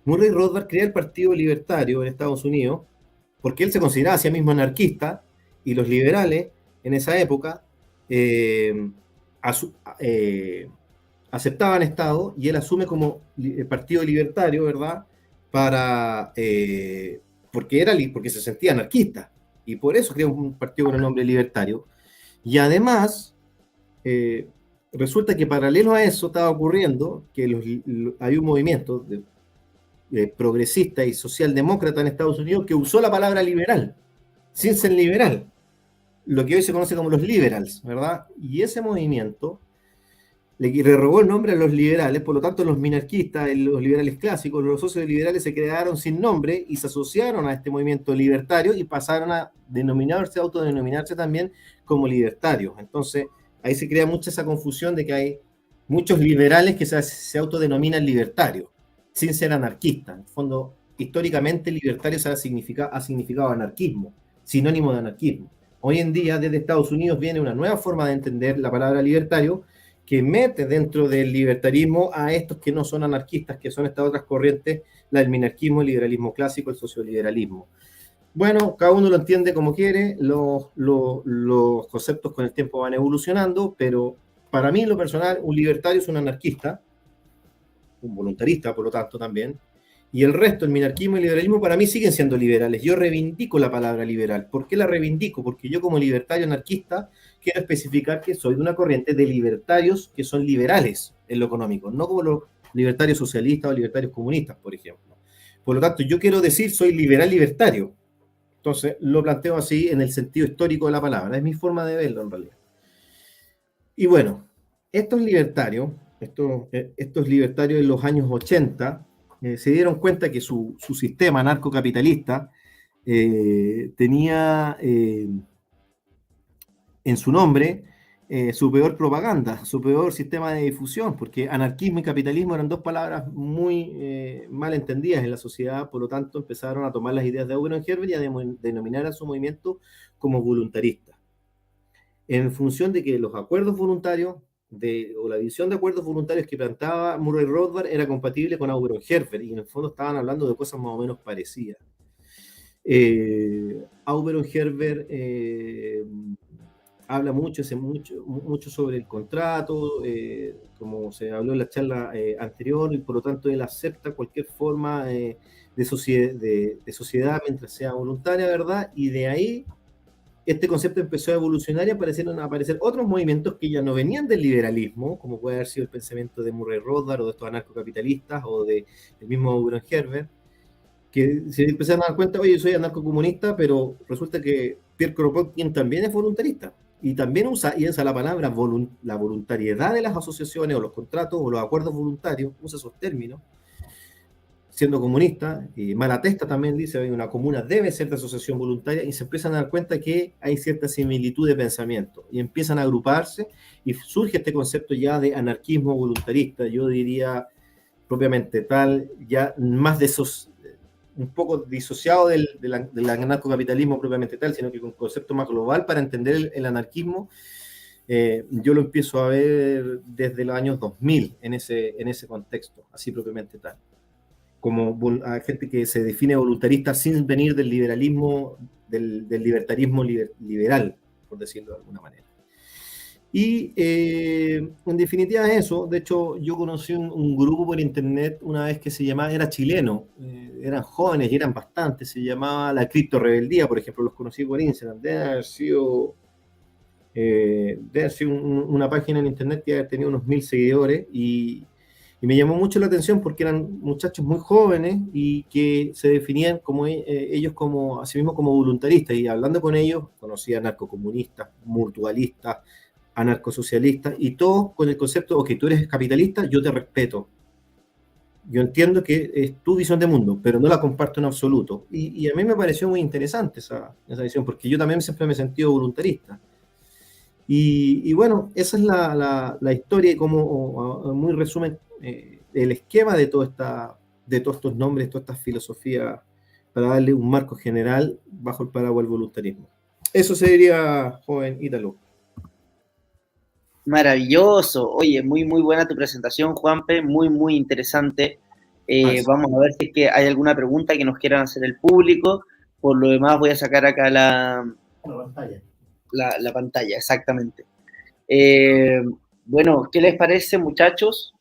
S2: Murray Rothbard crea el Partido Libertario en Estados Unidos porque él se consideraba a sí mismo anarquista y los liberales en esa época aceptaban Estado y él asume como Partido Libertario, ¿verdad? Porque se sentía anarquista y por eso crea un partido con el nombre libertario. Y además, resulta que paralelo a eso estaba ocurriendo que hay un movimiento progresista y socialdemócrata en Estados Unidos que usó la palabra liberal, sin ser liberal, lo que hoy se conoce como los liberals, ¿verdad? Y ese movimiento le robó el nombre a los liberales, por lo tanto los minarquistas, los liberales clásicos, los socios liberales se crearon sin nombre y se asociaron a este movimiento libertario y pasaron a autodenominarse también como libertarios. Entonces ahí se crea mucha esa confusión de que hay muchos liberales que se autodenominan libertarios, sin ser anarquistas. En el fondo, históricamente libertario ha significado anarquismo, sinónimo de anarquismo. Hoy en día, desde Estados Unidos, viene una nueva forma de entender la palabra libertario, que mete dentro del libertarismo a estos que no son anarquistas, que son estas otras corrientes, el minarquismo, el liberalismo clásico, el socioliberalismo. Bueno, cada uno lo entiende como quiere, los conceptos con el tiempo van evolucionando, pero para mí, en lo personal, un libertario es un anarquista, un voluntarista, por lo tanto, también, y el resto, el minarquismo y el liberalismo, para mí siguen siendo liberales. Yo reivindico la palabra liberal. ¿Por qué la reivindico? Porque yo, como libertario anarquista, quiero especificar que soy de una corriente de libertarios que son liberales en lo económico, no como los libertarios socialistas o libertarios comunistas, por ejemplo. Por lo tanto, yo quiero decir soy liberal libertario. Entonces, lo planteo así en el sentido histórico de la palabra. Es mi forma de verlo, en realidad. Y bueno, estos libertarios en los años 80 se dieron cuenta que su sistema anarcocapitalista tenía en su nombre su peor propaganda, su peor sistema de difusión, porque anarquismo y capitalismo eran dos palabras muy mal entendidas en la sociedad, por lo tanto empezaron a tomar las ideas de Augenheber y a denominar a su movimiento como voluntarista. En función de que los acuerdos voluntarios o la visión de acuerdos voluntarios que plantaba Murray Rothbard era compatible con Augenheber y en el fondo estaban hablando de cosas más o menos parecidas. Augenheber habla mucho sobre el contrato, como se habló en la charla anterior, y por lo tanto él acepta cualquier forma de sociedad mientras sea voluntaria, ¿verdad? Y de ahí este concepto empezó a evolucionar y aparecieron a aparecer otros movimientos que ya no venían del liberalismo, como puede haber sido el pensamiento de Murray Rothbard o de estos anarcocapitalistas o del mismo Augenheber, que se empezaron a dar cuenta, oye, yo soy anarcocomunista, pero resulta que Pierre Kropotkin también es voluntarista y también usa la palabra la voluntariedad de las asociaciones o los contratos o los acuerdos voluntarios, usa esos términos, siendo comunista. Y Malatesta también dice que una comuna debe ser de asociación voluntaria, y se empiezan a dar cuenta que hay cierta similitud de pensamiento y empiezan a agruparse y surge este concepto ya de anarquismo voluntarista, yo diría propiamente tal, ya más de esos, un poco disociado del anarcocapitalismo propiamente tal, sino que con un concepto más global para entender el anarquismo. Yo lo empiezo a ver desde los años 2000 en ese contexto, así propiamente tal. Como a gente que se define voluntarista sin venir del liberalismo, del libertarismo liberal, por decirlo de alguna manera. Y en definitiva eso. De hecho, yo conocí un grupo por internet una vez que se llamaba, era chileno, eran jóvenes y eran bastantes, se llamaba La Cripto Rebeldía, por ejemplo, los conocí por Instagram, debe haber sido una página en internet que tenía unos 1000 seguidores, y me llamó mucho la atención porque eran muchachos muy jóvenes y que se definían como ellos como a sí mismos como voluntaristas, y hablando con ellos conocí a anarcocomunistas, mutualistas, anarcosocialistas, y todos con el concepto, ok, tú eres capitalista, yo te respeto, yo entiendo que es tu visión de mundo, pero no la comparto en absoluto. Y a mí me pareció muy interesante esa visión, porque yo también siempre me he sentido voluntarista. Y bueno, esa es la historia, y como muy resumen el esquema de todos estos nombres, todas estas filosofías, para darle un marco general bajo el paraguas del voluntarismo. Eso sería, joven Ítalo.
S1: Maravilloso. Oye, muy, muy buena tu presentación, Juanpe, muy, muy interesante. Vamos a ver si es que hay alguna pregunta que nos quieran hacer el público. Por lo demás, voy a sacar acá la pantalla, exactamente. Bueno, ¿qué les parece, muchachos?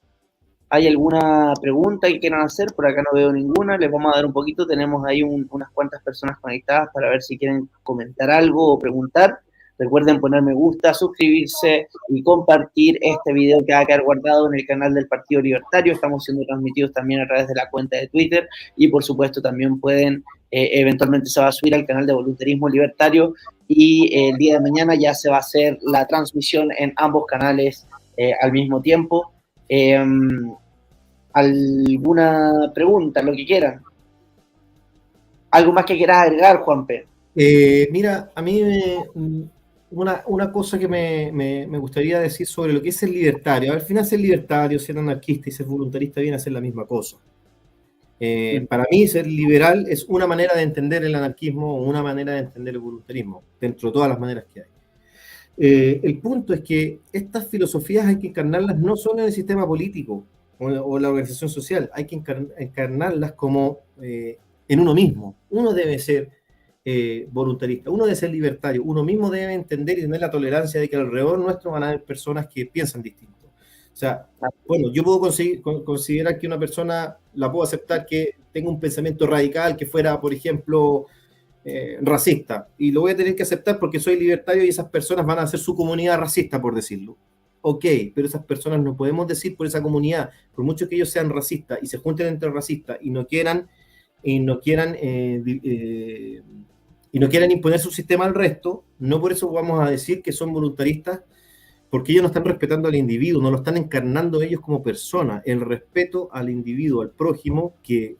S1: ¿Hay alguna pregunta que quieran hacer? Por acá no veo ninguna. Les vamos a dar un poquito. Tenemos ahí unas cuantas personas conectadas para ver si quieren comentar algo o preguntar. Recuerden poner me gusta, suscribirse y compartir este video que va a quedar guardado en el canal del Partido Libertario. Estamos siendo transmitidos también a través de la cuenta de Twitter y por supuesto también pueden, eventualmente se va a subir al canal de Voluntarismo Libertario y el día de mañana ya se va a hacer la transmisión en ambos canales al mismo tiempo. ¿Alguna pregunta, lo que quieran? ¿Algo más que quieras agregar, Juanpe?
S2: Mira, a mí una cosa que me gustaría decir sobre lo que es el libertario. Al final ser libertario, ser anarquista y ser voluntarista viene a ser la misma cosa. Para mí ser liberal es una manera de entender el anarquismo o una manera de entender el voluntarismo, dentro de todas las maneras que hay. El punto es que estas filosofías hay que encarnarlas no solo en el sistema político o la organización social, hay que encarnarlas como en uno mismo. Uno debe ser voluntarista, uno debe ser libertario, uno mismo debe entender y tener la tolerancia de que alrededor nuestro van a haber personas que piensan distinto. O sea, bueno, yo puedo considerar que una persona la puedo aceptar que tenga un pensamiento radical, que fuera, por ejemplo, racista, y lo voy a tener que aceptar porque soy libertario y esas personas van a hacer su comunidad racista, por decirlo. Ok, pero esas personas no podemos decir por esa comunidad, por mucho que ellos sean racistas y se junten entre racistas y no quieran imponer su sistema al resto, no por eso vamos a decir que son voluntaristas, porque ellos no están respetando al individuo, no lo están encarnando ellos como personas, el respeto al individuo, al prójimo, que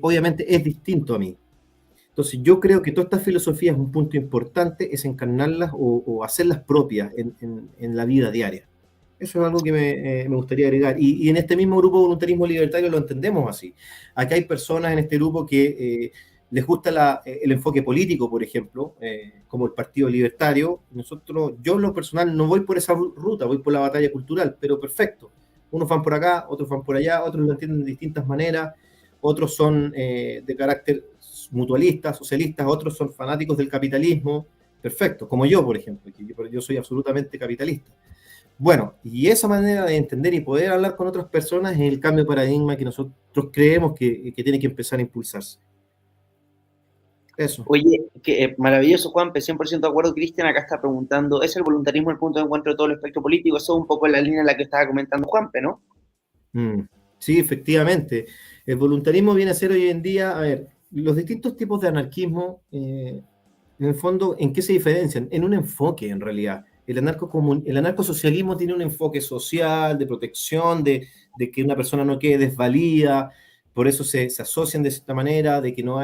S2: obviamente es distinto a mí. Entonces yo creo que todas estas filosofías, un punto importante es encarnarlas o hacerlas propias en la vida diaria. Eso es algo que me gustaría agregar. Y en este mismo grupo Voluntarismo Libertario lo entendemos así. Aquí hay personas en este grupo que les gusta el enfoque político, por ejemplo, como el Partido Libertario. Yo en lo personal no voy por esa ruta, voy por la batalla cultural, pero perfecto. Unos van por acá, otros van por allá, otros lo entienden de distintas maneras, otros son de carácter mutualistas, socialistas, otros son fanáticos del capitalismo, perfecto, como yo, por ejemplo, yo soy absolutamente capitalista. Bueno, y esa manera de entender y poder hablar con otras personas es el cambio de paradigma que nosotros creemos que tiene que empezar a impulsarse. Eso.
S1: Oye, maravilloso, Juanpe, 100% de acuerdo. Cristian acá está preguntando, ¿es el voluntarismo el punto de encuentro de todo el espectro político? Eso es un poco en la línea en la que estaba comentando Juanpe, ¿no?
S2: Sí, efectivamente. El voluntarismo viene a ser hoy en día, a ver, los distintos tipos de anarquismo, en el fondo, ¿en qué se diferencian? En un enfoque, en realidad. El anarcosocialismo tiene un enfoque social, de protección, de que una persona no quede desvalida, por eso se asocian de esta manera, de que no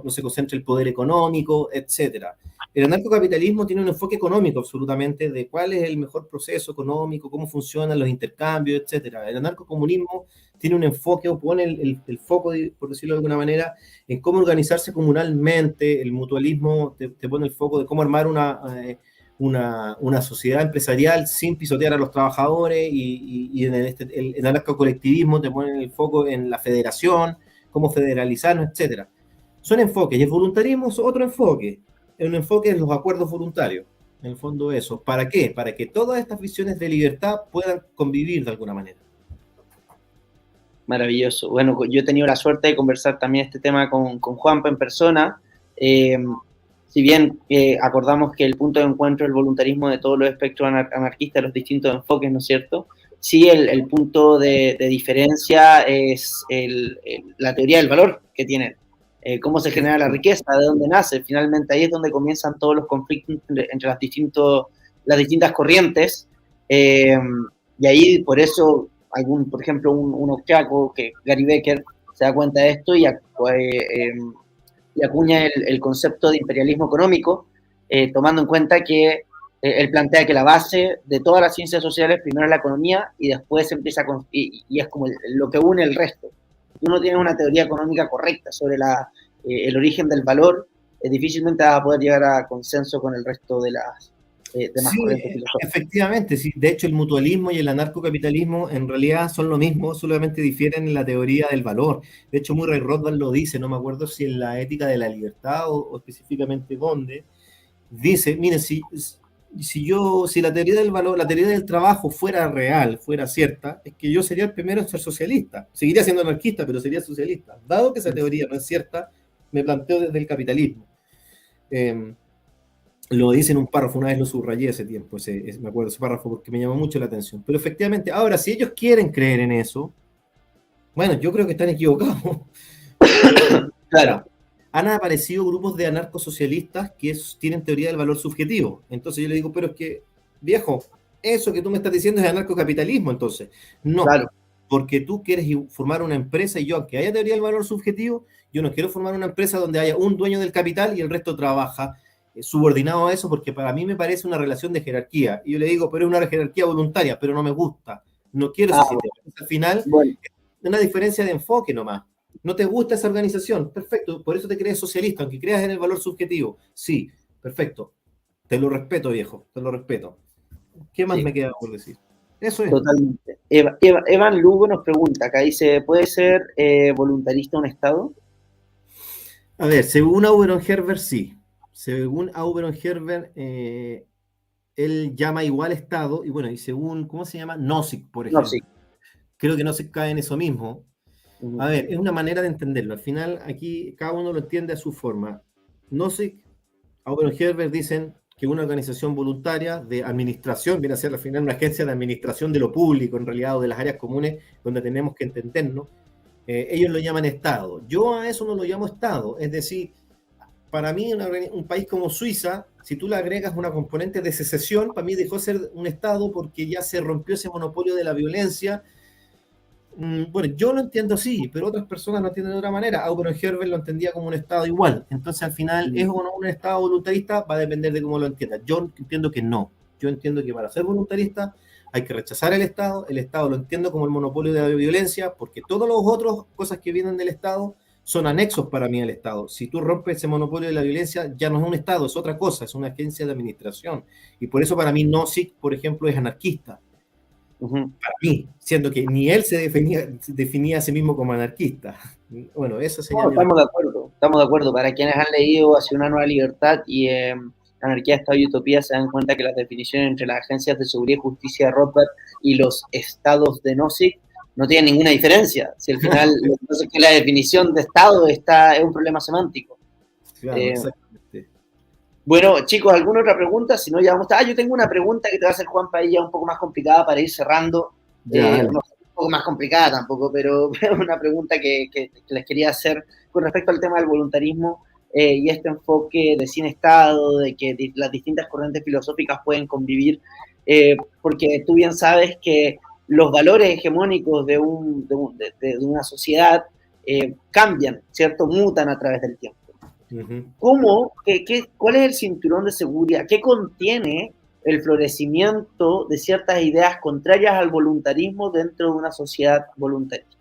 S2: se concentre el poder económico, etc. El anarcocapitalismo tiene un enfoque económico, absolutamente, de cuál es el mejor proceso económico, cómo funcionan los intercambios, etc. El anarcocomunismo tiene un enfoque o pone el foco, por decirlo de alguna manera, en cómo organizarse comunalmente. El mutualismo te pone el foco de cómo armar una sociedad empresarial sin pisotear a los trabajadores, y en el anarcocolectivismo te pone el foco en la federación, cómo federalizarnos, etc. Son enfoques, y el voluntarismo es otro enfoque. Un enfoque en los acuerdos voluntarios, en el fondo eso. ¿Para qué? Para que todas estas visiones de libertad puedan convivir de alguna manera.
S1: Maravilloso. Bueno, yo he tenido la suerte de conversar también este tema con Juanpa en persona. Si bien acordamos que el punto de encuentro es el voluntarismo de todos los espectros anarquistas, los distintos enfoques, ¿no es cierto? Sí, el punto de diferencia es la teoría del valor que tienen. Cómo se genera la riqueza, de dónde nace. Finalmente ahí es donde comienzan todos los conflictos entre las distintas corrientes. Y ahí por eso por ejemplo, un austriaco, que Gary Becker, se da cuenta de esto y acuña el concepto de imperialismo económico, tomando en cuenta que él plantea que la base de todas las ciencias sociales primero es la economía y después empieza y es como lo que une el resto. Uno tiene una teoría económica correcta sobre el origen del valor, difícilmente vas a poder llegar a consenso con el resto de las demás
S2: Sí,
S1: corrientes filosóficas.
S2: efectivamente, sí. De hecho, el mutualismo y el anarcocapitalismo en realidad son lo mismo, solamente difieren en la teoría del valor. De hecho, Murray Rothbard lo dice, no me acuerdo si en la Ética de la Libertad o específicamente dónde, dice, miren, si la teoría del valor, la teoría del trabajo fuera real, fuera cierta, es que yo sería el primero en ser socialista. Seguiría siendo anarquista, pero sería socialista. Dado que esa teoría no es cierta, me planteo desde el capitalismo. Lo dice en un párrafo, una vez lo subrayé ese tiempo, me acuerdo ese párrafo porque me llamó mucho la atención. Pero efectivamente, ahora, si ellos quieren creer en eso, bueno, yo creo que están equivocados.
S1: Claro.
S2: Han aparecido grupos de anarcosocialistas que tienen teoría del valor subjetivo. Entonces yo le digo, pero es que, viejo, eso que tú me estás diciendo es anarcocapitalismo, entonces. No,
S1: Claro.
S2: porque tú quieres formar una empresa y yo, aunque haya teoría del valor subjetivo, yo no quiero formar una empresa donde haya un dueño del capital y el resto trabaja subordinado a eso, porque para mí me parece una relación de jerarquía. Y yo le digo, pero es una jerarquía voluntaria, pero no me gusta. No quiero ese sistema. Al final,
S1: bueno,
S2: es una diferencia de enfoque nomás. ¿No te gusta esa organización? Perfecto, por eso te crees socialista, aunque creas en el valor subjetivo. Sí, perfecto. Te lo respeto, viejo, te lo respeto. ¿Qué más me queda por decir? Eso es.
S1: Totalmente. Evan Lugo nos pregunta, acá dice, ¿puede ser voluntarista un Estado?
S2: A ver, según Auberon Herbert, sí. Según Auberon Herbert, él llama igual Estado, y bueno, y según, ¿cómo se llama? Nozick, por ejemplo.
S1: No, sí.
S2: Creo que Nozick cae en eso mismo. A ver, es una manera de entenderlo. Al final, aquí cada uno lo entiende a su forma. Nozick, Auberon Herbert dicen que una organización voluntaria de administración, viene a ser al final una agencia de administración de lo público, en realidad, o de las áreas comunes, donde tenemos que entendernos, ellos lo llaman Estado. Yo a eso no lo llamo Estado. Es decir, para mí, un país como Suiza, si tú le agregas una componente de secesión, para mí dejó de ser un Estado porque ya se rompió ese monopolio de la violencia. Bueno, yo lo entiendo así, pero otras personas lo entienden de otra manera. Auberon Herbert lo entendía como un Estado igual. Entonces, al final, ¿es o no un Estado voluntarista? Va a depender de cómo lo entiendas. Yo entiendo que no. Yo entiendo que para ser voluntarista hay que rechazar el Estado. El Estado lo entiendo como el monopolio de la violencia, porque todas las otras cosas que vienen del Estado son anexos para mí al Estado. Si tú rompes ese monopolio de la violencia, ya no es un Estado, es otra cosa, es una agencia de administración. Y por eso para mí Nozick, por ejemplo, es anarquista. Para mí, siendo que ni él se definía a sí mismo como anarquista. Bueno, eso sería...
S1: No, estamos de acuerdo. Para quienes han leído Hacia una nueva libertad y Anarquía, Estado y Utopía, se dan cuenta que las definiciones entre las agencias de seguridad y justicia de Rothbard y los estados de Nozick no tienen ninguna diferencia. Si al final entonces que la definición de Estado es un problema semántico.
S2: Claro, exactamente.
S1: Bueno, chicos, ¿alguna otra pregunta? Si no, ya vamos a... yo tengo una pregunta que te va a hacer Juan Paella un poco más complicada para ir cerrando. No, un poco más complicada tampoco, pero una pregunta que les quería hacer con respecto al tema del voluntarismo y este enfoque de sin Estado, de que las distintas corrientes filosóficas pueden convivir, porque tú bien sabes que los valores hegemónicos de una sociedad cambian, ¿cierto? Mutan a través del tiempo. ¿Cuál es el cinturón de seguridad? ¿Qué contiene el florecimiento de ciertas ideas contrarias al voluntarismo dentro de una sociedad voluntarista?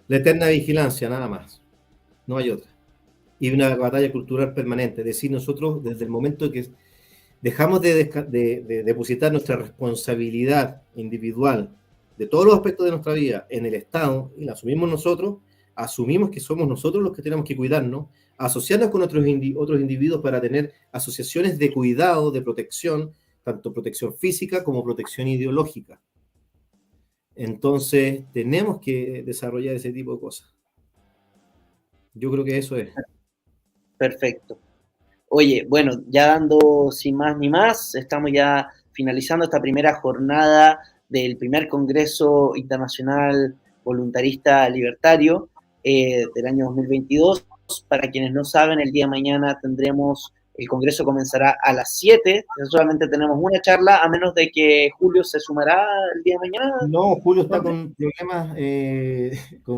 S2: La eterna vigilancia, nada más. No hay otra. Y una batalla cultural permanente. Es decir, nosotros, desde el momento que dejamos de depositar nuestra responsabilidad individual de todos los aspectos de nuestra vida en el Estado y la asumimos nosotros, asumimos que somos nosotros los que tenemos que cuidarnos, asociarnos con otros individuos para tener asociaciones de cuidado, de protección, tanto protección física como protección ideológica. Entonces, tenemos que desarrollar ese tipo de cosas. Yo creo que eso es.
S1: Perfecto. Oye, bueno, ya dando sin más ni más, estamos ya finalizando esta primera jornada del primer Congreso Internacional Voluntarista Libertario del año 2022. Para quienes no saben, el día de mañana el Congreso comenzará a las 7, solamente tenemos una charla, a menos de que Julio se sumará el día de mañana.
S2: No, Julio está con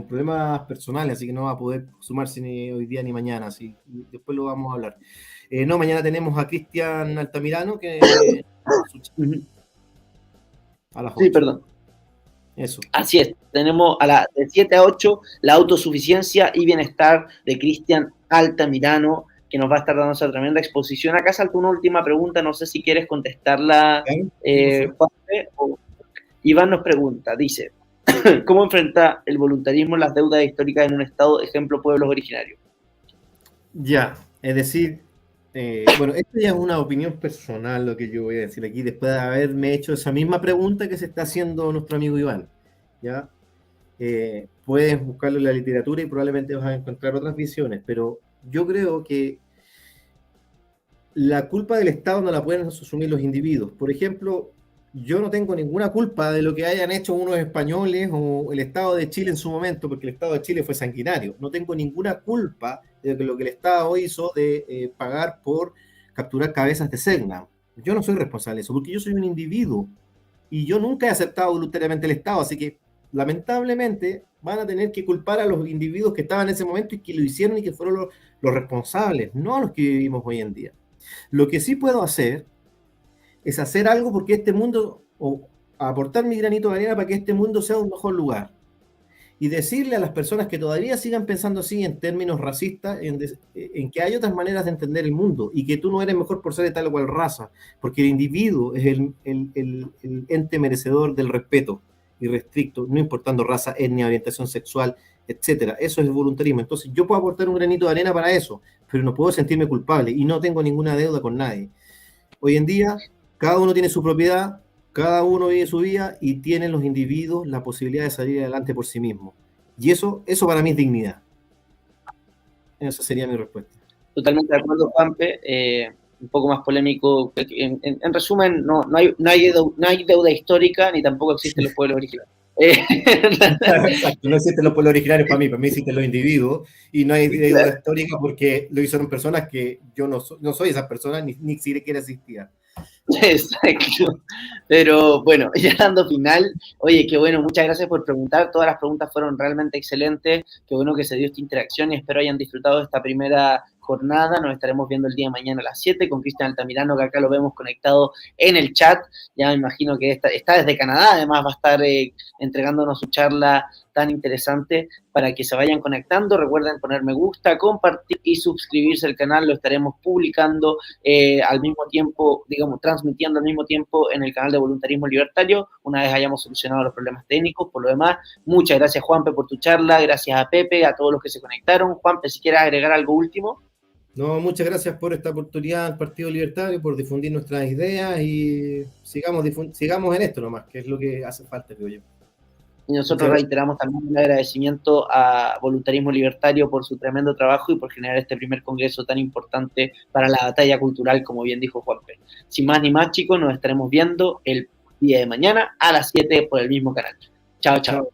S2: problemas personales, así que no va a poder sumarse ni hoy día ni mañana, así después lo vamos a hablar. No, mañana tenemos a Cristian Altamirano, que a las 8.
S1: Sí, perdón.
S2: Eso.
S1: Así es, tenemos de 7 a 8 la autosuficiencia y bienestar de Cristian Altamirano, que nos va a estar dando esa tremenda exposición. Acá salta una última pregunta, no sé si quieres contestarla, Juanpe, Iván nos pregunta, dice, ¿cómo enfrenta el voluntarismo las deudas históricas en un estado, ejemplo, pueblos originarios?
S2: Ya, es decir, bueno, esto ya es una opinión personal lo que yo voy a decir aquí, después de haberme hecho esa misma pregunta que se está haciendo nuestro amigo Iván, ¿ya? Puedes buscarlo en la literatura y probablemente vas a encontrar otras visiones, pero yo creo que la culpa del Estado no la pueden asumir los individuos. Por ejemplo, yo no tengo ninguna culpa de lo que hayan hecho unos españoles o el Estado de Chile en su momento, porque el Estado de Chile fue sanguinario. No tengo ninguna culpa de lo que el Estado hizo de pagar por capturar cabezas de Selknam. Yo no soy responsable de eso, porque yo soy un individuo y yo nunca he aceptado voluntariamente el Estado, así que lamentablemente van a tener que culpar a los individuos que estaban en ese momento y que lo hicieron y que fueron los responsables, no a los que vivimos hoy en día. Lo que sí puedo hacer es hacer algo porque este mundo, o aportar mi granito de arena para que este mundo sea un mejor lugar. Y decirle a las personas que todavía sigan pensando así en términos racistas, en que hay otras maneras de entender el mundo y que tú no eres mejor por ser de tal o cual raza, porque el individuo es el ente merecedor del respeto irrestricto, no importando raza, etnia, orientación sexual, etcétera. Eso es el voluntarismo. Entonces yo puedo aportar un granito de arena para eso, pero no puedo sentirme culpable y no tengo ninguna deuda con nadie. Hoy en día, cada uno tiene su propiedad, cada uno vive su vida y tienen los individuos la posibilidad de salir adelante por sí mismos. Y eso para mí es dignidad. Esa sería mi respuesta.
S1: Totalmente de acuerdo, Juanpe. Un poco más polémico. En resumen, no hay deuda histórica ni tampoco existen los pueblos originarios.
S2: Exacto, no existen los pueblos originarios para mí existen los individuos y no hay deuda histórica porque lo hicieron personas que yo no soy esas personas ni siquiera existía.
S1: Exacto. Pero bueno, ya dando final, oye, qué bueno, muchas gracias por preguntar, todas las preguntas fueron realmente excelentes, qué bueno que se dio esta interacción y espero hayan disfrutado de esta primera jornada, nos estaremos viendo el día de mañana a las 7 con Cristian Altamirano, que acá lo vemos conectado en el chat, ya me imagino que está desde Canadá, además va a estar entregándonos su charla tan interesante para que se vayan conectando. Recuerden poner me gusta, compartir y suscribirse al canal, lo estaremos publicando al mismo tiempo, digamos, transmitiendo al mismo tiempo en el canal de Voluntarismo Libertario, una vez hayamos solucionado los problemas técnicos. Por lo demás, muchas gracias, Juanpe, por tu charla, gracias a Pepe, a todos los que se conectaron. Juanpe, si quieres agregar algo último.
S2: No, muchas gracias por esta oportunidad al Partido Libertario, por difundir nuestras ideas y sigamos en esto nomás, que es lo que hace falta, creo yo.
S1: Y nosotros reiteramos también un agradecimiento a Voluntarismo Libertario por su tremendo trabajo y por generar este primer congreso tan importante para la batalla cultural, como bien dijo Juanpe. Sin más ni más, chicos, nos estaremos viendo el día de mañana a las 7 por el mismo canal. Chao, chao.